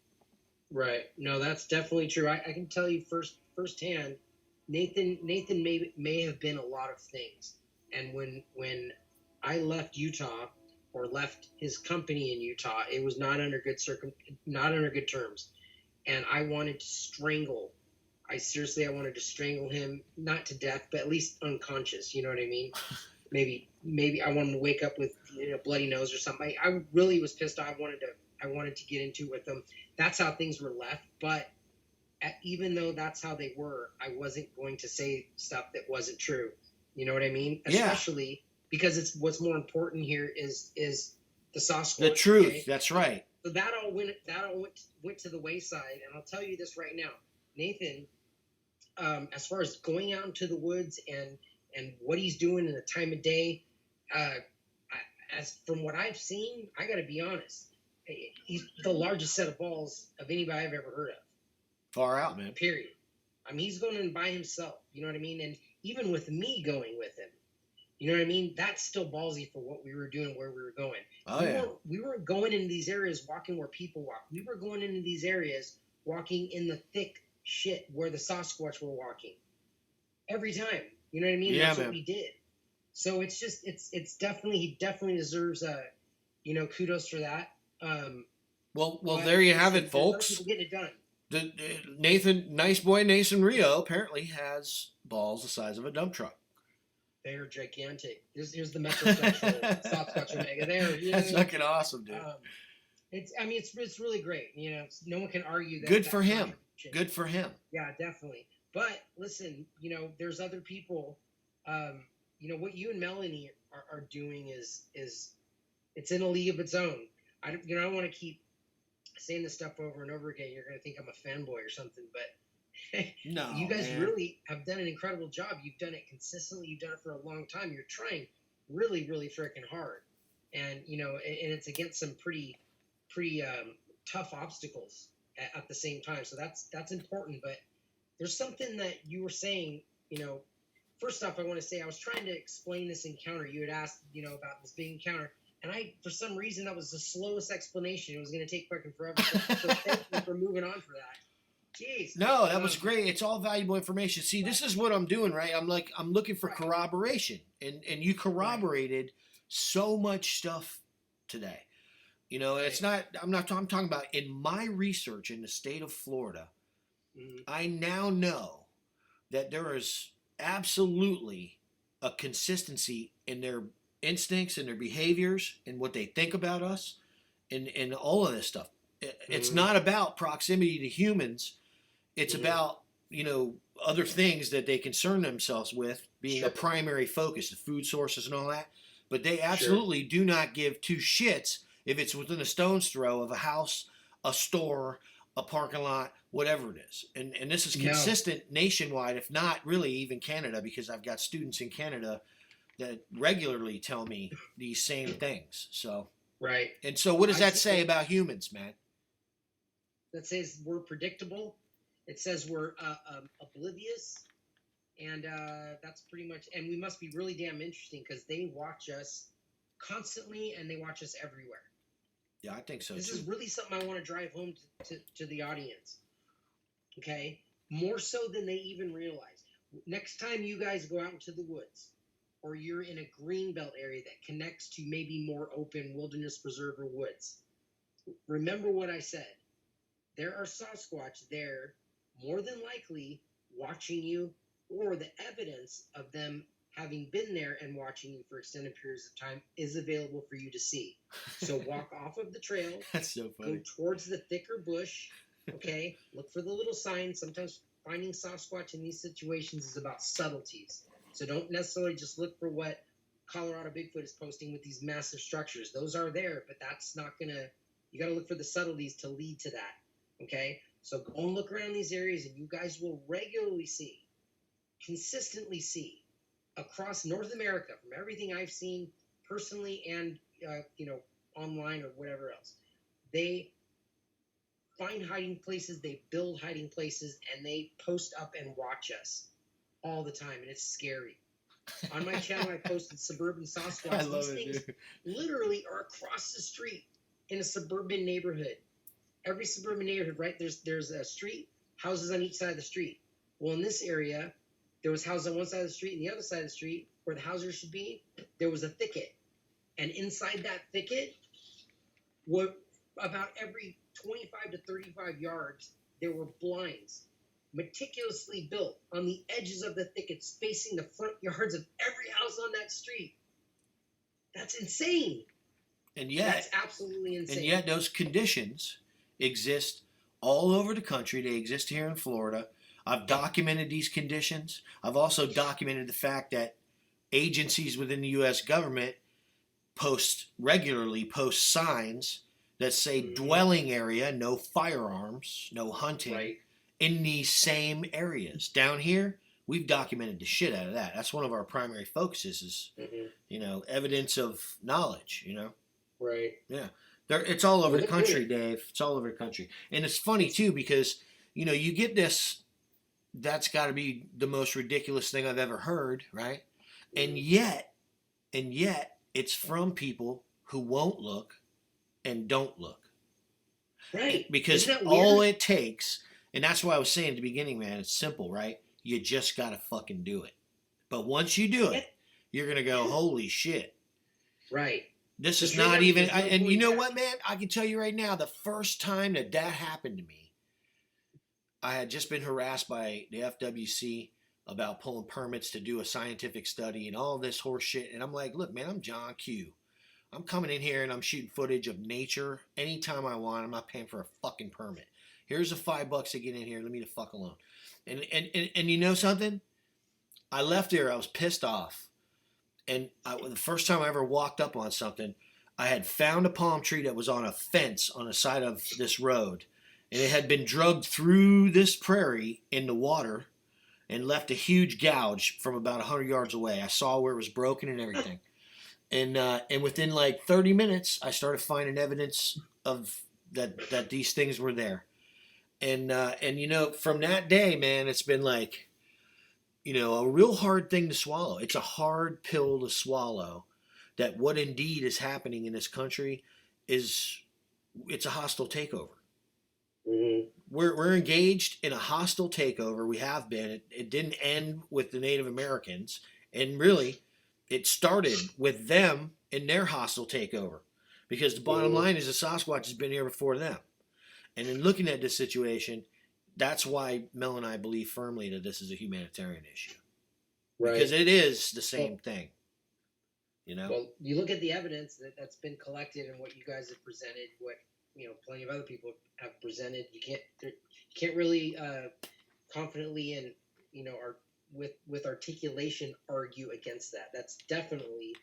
Right. No, that's definitely true. I can tell you firsthand. Nathan may have been a lot of things, and when I left Utah or left his company in Utah, it was not under good terms, and I wanted to strangle. I wanted to strangle him, not to death, but at least unconscious. You know what I mean? Maybe I wanted to wake up with bloody nose or something. I really was pissed off. I wanted to get into it with them. That's how things were left, but. Even though that's how they were, I wasn't going to say stuff that wasn't true. You know what I mean? Especially because it's what's more important here is the Sasquatch. The truth. Okay? That's right. So that all went to the wayside. And I'll tell you this right now, Nathan. As far as going out into the woods and what he's doing in the time of day, as from what I've seen, I got to be honest, he's the largest set of balls of anybody I've ever heard of. Far out, man. Period. I mean, he's going in by himself. You know what I mean? And even with me going with him, you know what I mean? That's still ballsy for what we were doing, where we were going. We weren't going into these areas walking where people walk. We were going into these areas walking in the thick shit where the Sasquatch were walking. Every time. You know what I mean? Yeah, that's man. What we did. So it's just he definitely deserves kudos for that. Well, there you have it, folks. People getting it done. Nice boy Nathan Rio apparently has balls the size of a dump truck. They are gigantic. Here's the metrosexual Sasquatch Omega. That's fucking awesome, dude. It's really great. No one can argue that. Good for him. Good for him. Yeah, definitely. But listen, there's other people. What you and Melanie are doing is it's in a league of its own. I don't want to keep saying this stuff over and over again. You're going to think I'm a fanboy or something, but no, you guys man. really have done an incredible job. You've done it consistently. You've done it for a long time. You're trying really, really freaking hard, and and it's against some pretty tough obstacles at the same time. So that's important. But there's something that you were saying. First off, I want to say I was trying to explain this encounter. You had asked, about this big encounter. And for some reason, that was the slowest explanation. It was going to take fucking forever. So thank you for moving on for that. Jeez. No, that was great. It's all valuable information. See, this is what I'm doing, right? I'm looking for corroboration. And you corroborated so much stuff today. It's not, I'm talking about in my research in the state of Florida, I now know that there is absolutely a consistency in their instincts and their behaviors and what they think about us and all of this stuff. It's not about proximity to humans. It's about, other things that they concern themselves with being a primary focus, the food sources and all that. But they absolutely do not give two shits if it's within a stone's throw of a house, a store, a parking lot, whatever it is. And this is consistent nationwide, if not really even Canada, because I've got students in Canada that regularly tell me these same things. So right. And so what does that say about humans, man? That says we're predictable. It says we're oblivious. And that's pretty much, and we must be really damn interesting because they watch us constantly and they watch us everywhere. Yeah, I think so This too. is really something I want to drive home to the audience. Okay? More so than they even realize. Next time you guys go out into the woods, or you're in a greenbelt area that connects to maybe more open wilderness preserve or woods, remember what I said. There are Sasquatch there, more than likely, watching you, or the evidence of them having been there and watching you for extended periods of time is available for you to see. So walk off of the trail. That's so funny. Go towards the thicker bush, okay? Look for the little signs. Sometimes finding Sasquatch in these situations is about subtleties. So don't necessarily just look for what Colorado Bigfoot is posting with these massive structures. Those are there, but that's not going to – you got to look for the subtleties to lead to that, okay? So go and look around these areas, and you guys will regularly see, consistently see, across North America, from everything I've seen personally and, online or whatever else, they find hiding places, they build hiding places, and they post up and watch us all the time, and it's scary. On my channel, I posted suburban Sasquatch. I love These it, things dude. literally are across the street in a suburban neighborhood. Every suburban neighborhood, right? There's a street, houses on each side of the street. Well, in this area, there was houses on one side of the street, and the other side of the street, where the houses should be, there was a thicket. And inside that thicket, what about every 25 to 35 yards, there were blinds meticulously built on the edges of the thickets facing the front yards of every house on that street. That's insane. And yet, That's absolutely insane. and yet those conditions exist all over the country. They exist here in Florida. I've documented these conditions. I've also documented the fact that agencies within the U.S. government regularly post signs that say dwelling area, no firearms, no hunting, Right. in these same areas. Down here, we've documented the shit out of that. That's one of our primary focuses is, evidence of knowledge, Right. Yeah. It's all over Well, the look country, here. Dave. It's all over the country. And it's funny, too, because, you get this, that's got to be the most ridiculous thing I've ever heard, right? And yet, it's from people who won't look and don't look. Right. Because Isn't that all weird? it takes, and that's why I was saying at the beginning, man, it's simple, right? You just got to fucking do it. But once you do it, you're going to go, holy shit. Right. This is Just not remember, even, there's no and you going know back. what, man? I can tell you right now, the first time that happened to me, I had just been harassed by the FWC about pulling permits to do a scientific study and all this horse shit. And I'm like, look, man, I'm John Q. I'm coming in here and I'm shooting footage of nature anytime I want. I'm not paying for a fucking permit. Here's the $5 to get in here. Let me the fuck alone. And you know something? I left there. I was pissed off. And the first time I ever walked up on something, I had found a palm tree that was on a fence on the side of this road. And it had been drugged through this prairie in the water and left a huge gouge from about 100 yards away. I saw where it was broken and everything. And within like 30 minutes, I started finding evidence of that these things were there. And from that day, man, it's been like, a real hard thing to swallow. It's a hard pill to swallow that what indeed is happening in this country it's a hostile takeover. Mm-hmm. We're engaged in a hostile takeover. We have been. It didn't end with the Native Americans. And really, it started with them in their hostile takeover. Because the bottom line is the Sasquatch has been here before them. And in looking at this situation, that's why Mel and I believe firmly that this is a humanitarian issue. Right. Because it is the same thing. Well, you look at the evidence that's been collected and what you guys have presented, what plenty of other people have presented. You can't really confidently and with articulation argue against that. That's definitely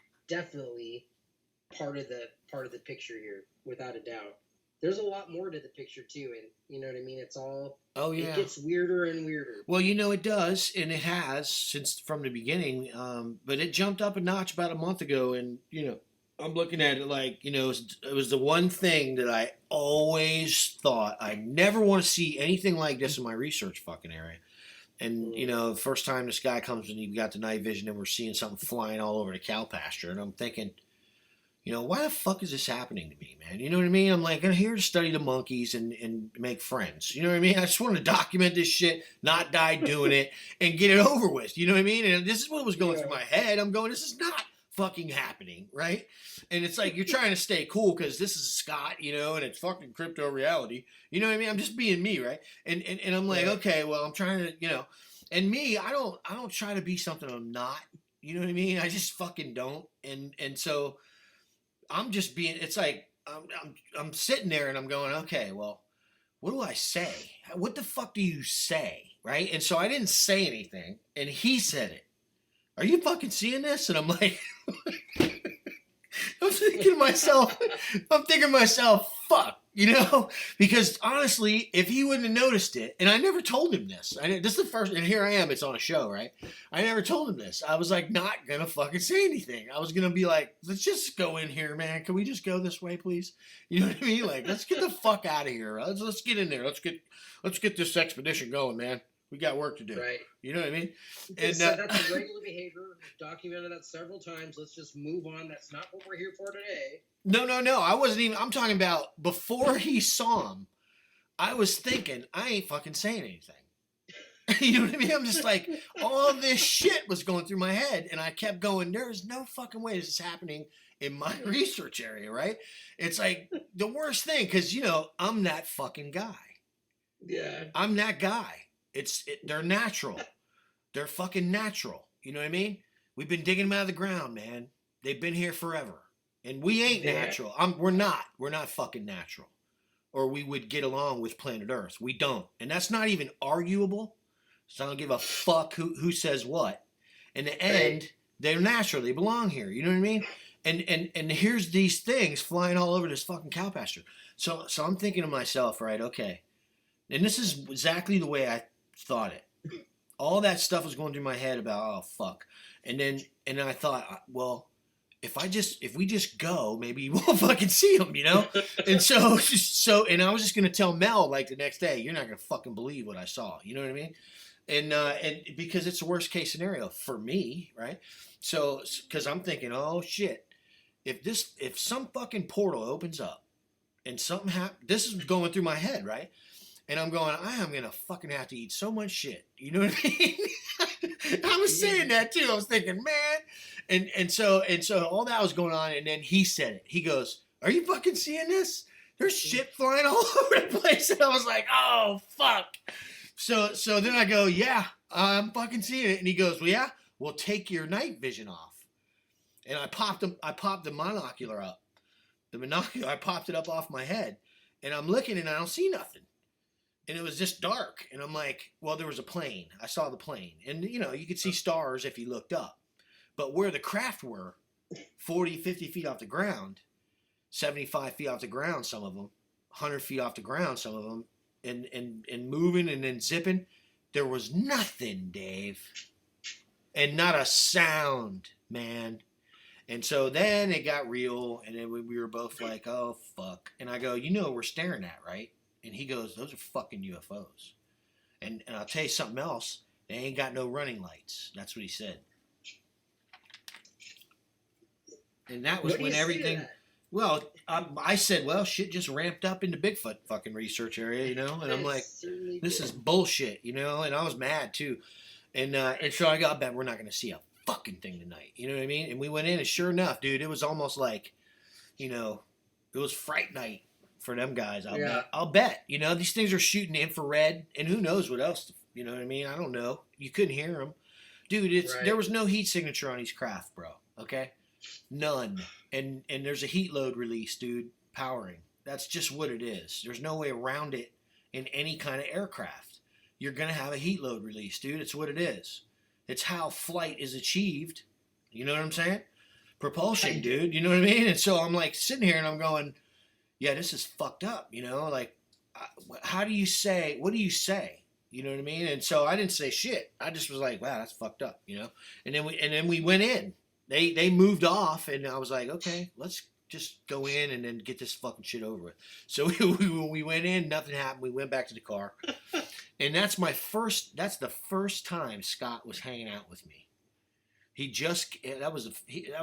part of the picture here, without a doubt. There's a lot more to the picture too, and you know what I mean. It's all. Oh yeah. It gets weirder and weirder. Well, it does, and it has since from the beginning. But it jumped up a notch about a month ago, and I'm looking at it like it was the one thing that I always thought I never want to see anything like this in my research fucking area. And the first time this guy comes and you've got the night vision, and we're seeing something flying all over the cow pasture, and I'm thinking, why the fuck is this happening to me, man? You know what I mean? I'm like, I'm here to study the monkeys and make friends. You know what I mean? I just want to document this shit, not die doing it, and get it over with. You know what I mean? And this is what was going through my head. I'm going, this is not fucking happening, right? And it's like, you're trying to stay cool because this is Scott, and it's fucking crypto reality. You know what I mean? I'm just being me, right? And I'm like, okay, well, I'm trying to, and me, I don't try to be something I'm not. You know what I mean? I just fucking don't. And so I'm just being, it's like, I'm sitting there and I'm going, okay, well, what do I say? What the fuck do you say? Right? And so I didn't say anything, and he said it. Are you fucking seeing this? And I'm like, I'm thinking to myself, fuck, You know, because honestly, if he wouldn't have noticed it, and I never told him this. This is the first, and here I am. It's on a show, right? I never told him this. I was like, not gonna fucking say anything. I was gonna be like, let's just go in here, man. Can we just go this way, please? You know what I mean? Like, let's get the fuck out of here. Let's get in there. Let's get this expedition going, man. We got work to do. Right. You know what I mean? And so that's a regular behavior. Documented that several times. Let's just move on. That's not what we're here for today. No. I wasn't even. I'm talking about before he saw him. I was thinking, I ain't fucking saying anything. You know what I mean? I'm just like, all this shit was going through my head, and I kept going, there's no fucking way this is happening in my research area, right? It's like the worst thing, because, you know, I'm that fucking guy. Yeah. I'm that guy. They're natural. They're fucking natural. You know what I mean? We've been digging them out of the ground, man. They've been here forever. And we ain't natural. We're not. We're not fucking natural. Or we would get along with planet Earth. We don't. And that's not even arguable. So I don't give a fuck who says what. In the end, they're natural. They belong here. You know what I mean? And here's these things flying all over this fucking cow pasture. So I'm thinking to myself, right, okay. And this is exactly the way I thought it. All that stuff was going through my head about, oh fuck. And then I thought, well, if we just go, maybe we'll fucking see them, you know? And so and I was just gonna tell Mel like the next day, you're not gonna fucking believe what I saw. You know what I mean? And because it's the worst case scenario for me, right? So because I'm thinking, oh shit, if some fucking portal opens up and something happens, this is going through my head, right? And I'm going, I am going to fucking have to eat so much shit. You know what I mean? I was saying that too. I was thinking, man. And so all that was going on. And then he said it. He goes, are you fucking seeing this? There's shit flying all over the place. And I was like, oh, fuck. So then I go, yeah, I'm fucking seeing it. And he goes, well, yeah, well, take your night vision off. And I popped the monocular up. I popped it up off my head. And I'm looking and I don't see nothing. And it was just dark. And I'm like, well, there was a plane. I saw the plane. And, you know, you could see stars if you looked up. But where the craft were, 40, 50 feet off the ground, 75 feet off the ground, some of them, 100 feet off the ground, some of them, and moving and then zipping, there was nothing, Dave. And not a sound, man. And so then it got real. And then we were both like, oh, fuck. And I go, you know what we're staring at, right? And he goes, those are fucking UFOs. And I'll tell you something else. They ain't got no running lights. That's what he said. And that was when everything... Well, I said, well, shit just ramped up in the Bigfoot fucking research area, you know? And I'm like, this is bullshit, you know? And I was mad, too. And so I got, I bet we're not going to see a fucking thing tonight. You know what I mean? And we went in, and sure enough, dude, it was almost like, you know, it was fright night. For them guys, I'll bet. You know, these things are shooting infrared, and who knows what else. You know what I mean? I don't know. You couldn't hear them, dude. There was no heat signature on these craft, bro. Okay, none. And there's a heat load release, dude, powering. That's just what it is. There's no way around it in any kind of aircraft. You're gonna have a heat load release, dude. It's what it is. It's how flight is achieved. You know what I'm saying? Propulsion, dude. You know what I mean? And so I'm like sitting here and I'm going, yeah, this is fucked up, you know, like, what do you say? You know what I mean? And so I didn't say shit. I just was like, wow, that's fucked up, you know? And then we went in, they moved off and I was like, okay, let's just go in and then get this fucking shit over with. So we went in, nothing happened. We went back to the car and that's the first time Scott was hanging out with me. That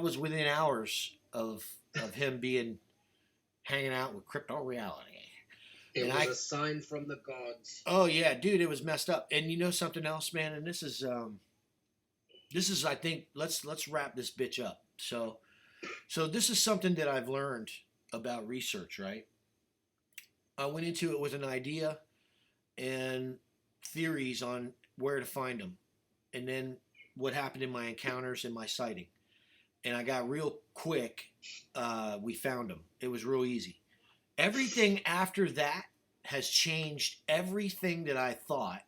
was within hours of him being hanging out with crypto reality. It was a sign from the gods. Oh yeah, dude, it was messed up. And you know something else, man, and this is I think let's wrap this bitch up. So this is something that I've learned about research, right? I went into it with an idea and theories on where to find them. And then what happened in my encounters and my sighting. And I got real quick, we found them. It was real easy. Everything after that has changed everything that I thought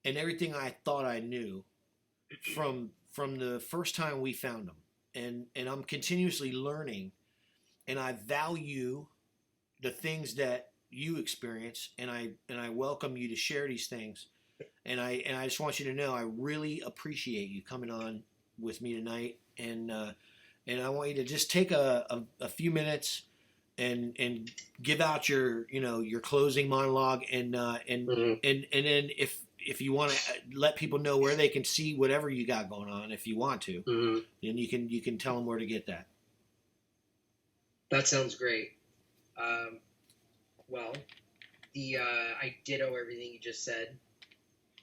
and everything I thought I knew from the first time we found them. And I'm continuously learning, and I value the things that you experience, and I welcome you to share these things. And I just want you to know I really appreciate you coming on with me tonight, and I want you to just take a few minutes and give out your your closing monologue, and Mhm. and then if you want to let people know where they can see whatever you got going on, if you want to, Mhm. then you can tell them where to get that. That sounds great. Well, I ditto everything you just said,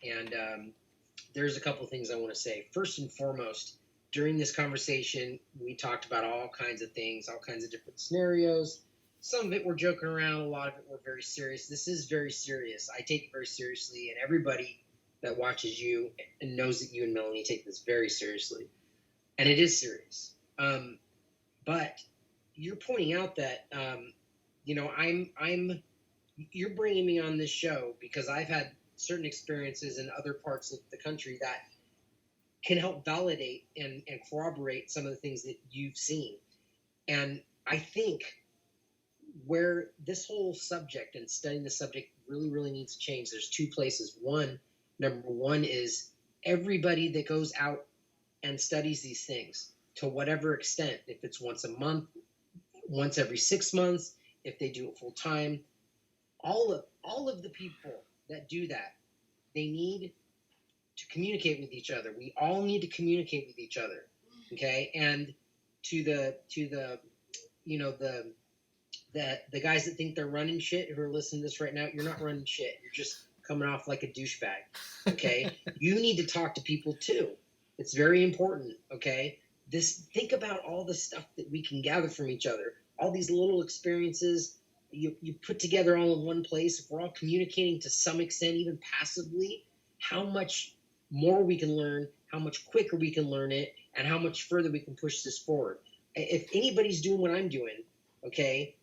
and there's a couple of things I want to say. First and foremost, during this conversation, we talked about all kinds of things, all kinds of different scenarios. Some of it we're joking around, a lot of it we're very serious. This is very serious. I take it very seriously, and everybody that watches you and knows that you and Melanie take this very seriously. And it is serious. But you're pointing out that, you're bringing me on this show because I've had certain experiences in other parts of the country that can help validate and corroborate some of the things that you've seen. And I think where this whole subject and studying the subject really, really needs to change, there's two places. Number one is everybody that goes out and studies these things to whatever extent, if it's once a month, once every 6 months, if they do it full time, all of the people that do that, they need to communicate with each other. We all need to communicate with each other, okay? And to the the guys that think they're running shit who are listening to this right now, you're not running shit. You're just coming off like a douchebag, okay? You need to talk to people too. It's very important, okay? Think about all the stuff that we can gather from each other, all these little experiences you put together all in one place. If we're all communicating to some extent, even passively, how much more we can learn, how much quicker we can learn it, and how much further we can push this forward. If anybody's doing what I'm doing, okay,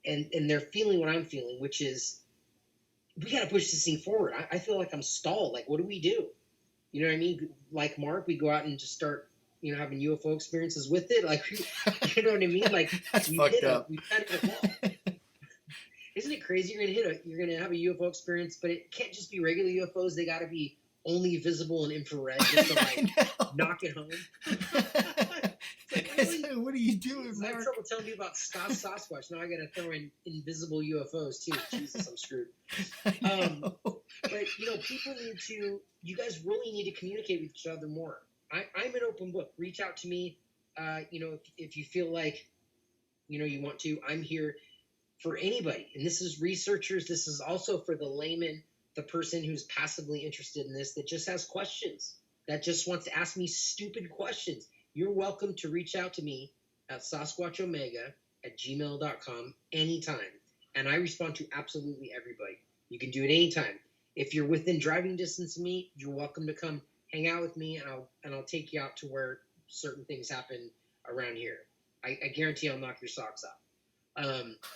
and they're feeling what I'm feeling, which is we got to push this thing forward. I feel like I'm stalled. Like, what do we do? You know what I mean? Like Mark, we go out and just start, having UFO experiences with it. Like, you know what I mean? Like, That's we fucked up. We've had a wall. Isn't it crazy? You're gonna have a UFO experience, but it can't just be regular UFOs. They got to be only visible in infrared just to like knock it home. Like, really? What are you doing, I have Mark? trouble telling you about Sasquatch. Now I got to throw in invisible UFOs too. Jesus, I'm screwed. But people need to. You guys really need to communicate with each other more. I'm an open book. Reach out to me. If you feel like, you want to. I'm here for anybody. And this is researchers. This is also for the layman, the person who's passively interested in this, that just has questions, that just wants to ask me stupid questions. You're welcome to reach out to me at sasquatchomega@gmail.com anytime. And I respond to absolutely everybody. You can do it anytime. If you're within driving distance of me, you're welcome to come hang out with me, and I'll take you out to where certain things happen around here. I guarantee I'll knock your socks off.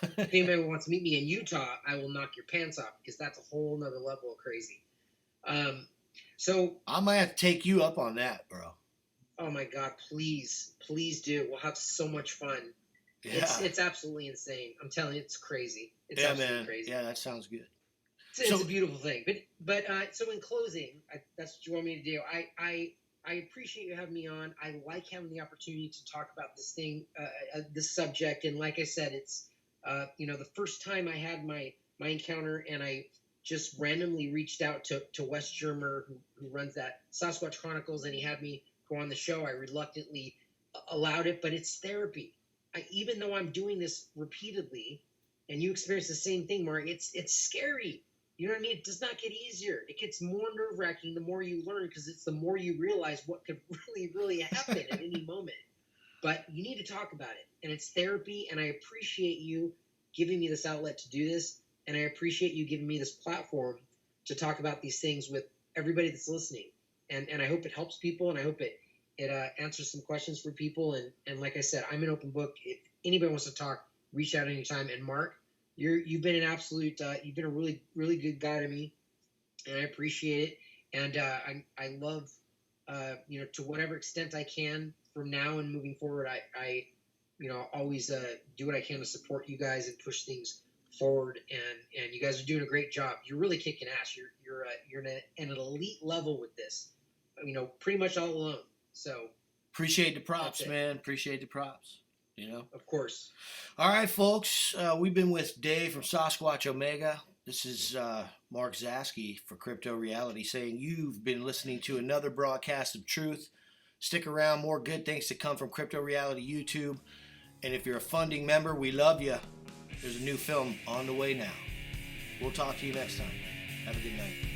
If anybody wants to meet me in Utah, I will knock your pants off, because that's a whole nother level of crazy. So I might have to take you up on that, bro. Oh my God, please do. We'll have so much fun. Yeah. It's absolutely insane. I'm telling you, it's crazy. It's yeah, absolutely man. crazy. Yeah, that sounds good. It's a beautiful thing. But so in closing, that's what you want me to do. I appreciate you having me on. I like having the opportunity to talk about this thing, this subject. And like I said, it's the first time I had my encounter, and I just randomly reached out to Wes Germer, who runs that Sasquatch Chronicles, and he had me go on the show. I reluctantly allowed it, but it's therapy. Even though I'm doing this repeatedly, and you experience the same thing, Mark, it's scary. You know what I mean? It does not get easier. It gets more nerve-wracking the more you learn, because it's the more you realize what could really, really happen at any moment. But you need to talk about it, and it's therapy, and I appreciate you giving me this outlet to do this, and I appreciate you giving me this platform to talk about these things with everybody that's listening. And I hope it helps people, and I hope it answers some questions for people. And like I said, I'm an open book. If anybody wants to talk, reach out anytime. And Mark, you've been an absolute, you've been a really, really good guy to me, and I appreciate it. And I love, to whatever extent I can from now and moving forward, I always do what I can to support you guys and push things forward, and you guys are doing a great job. You're really kicking ass. You're at an elite level with this. You know, pretty much all alone. So appreciate the props, man. Appreciate the props. You know, of course. All right, folks. We've been with Dave from Sasquatch Omega. This is Mark Zaski for Crypto Reality saying you've been listening to another broadcast of truth. Stick around, more good things to come from Crypto Reality YouTube. And if you're a funding member, we love you. There's a new film on the way now. We'll talk to you next time. Have a good night.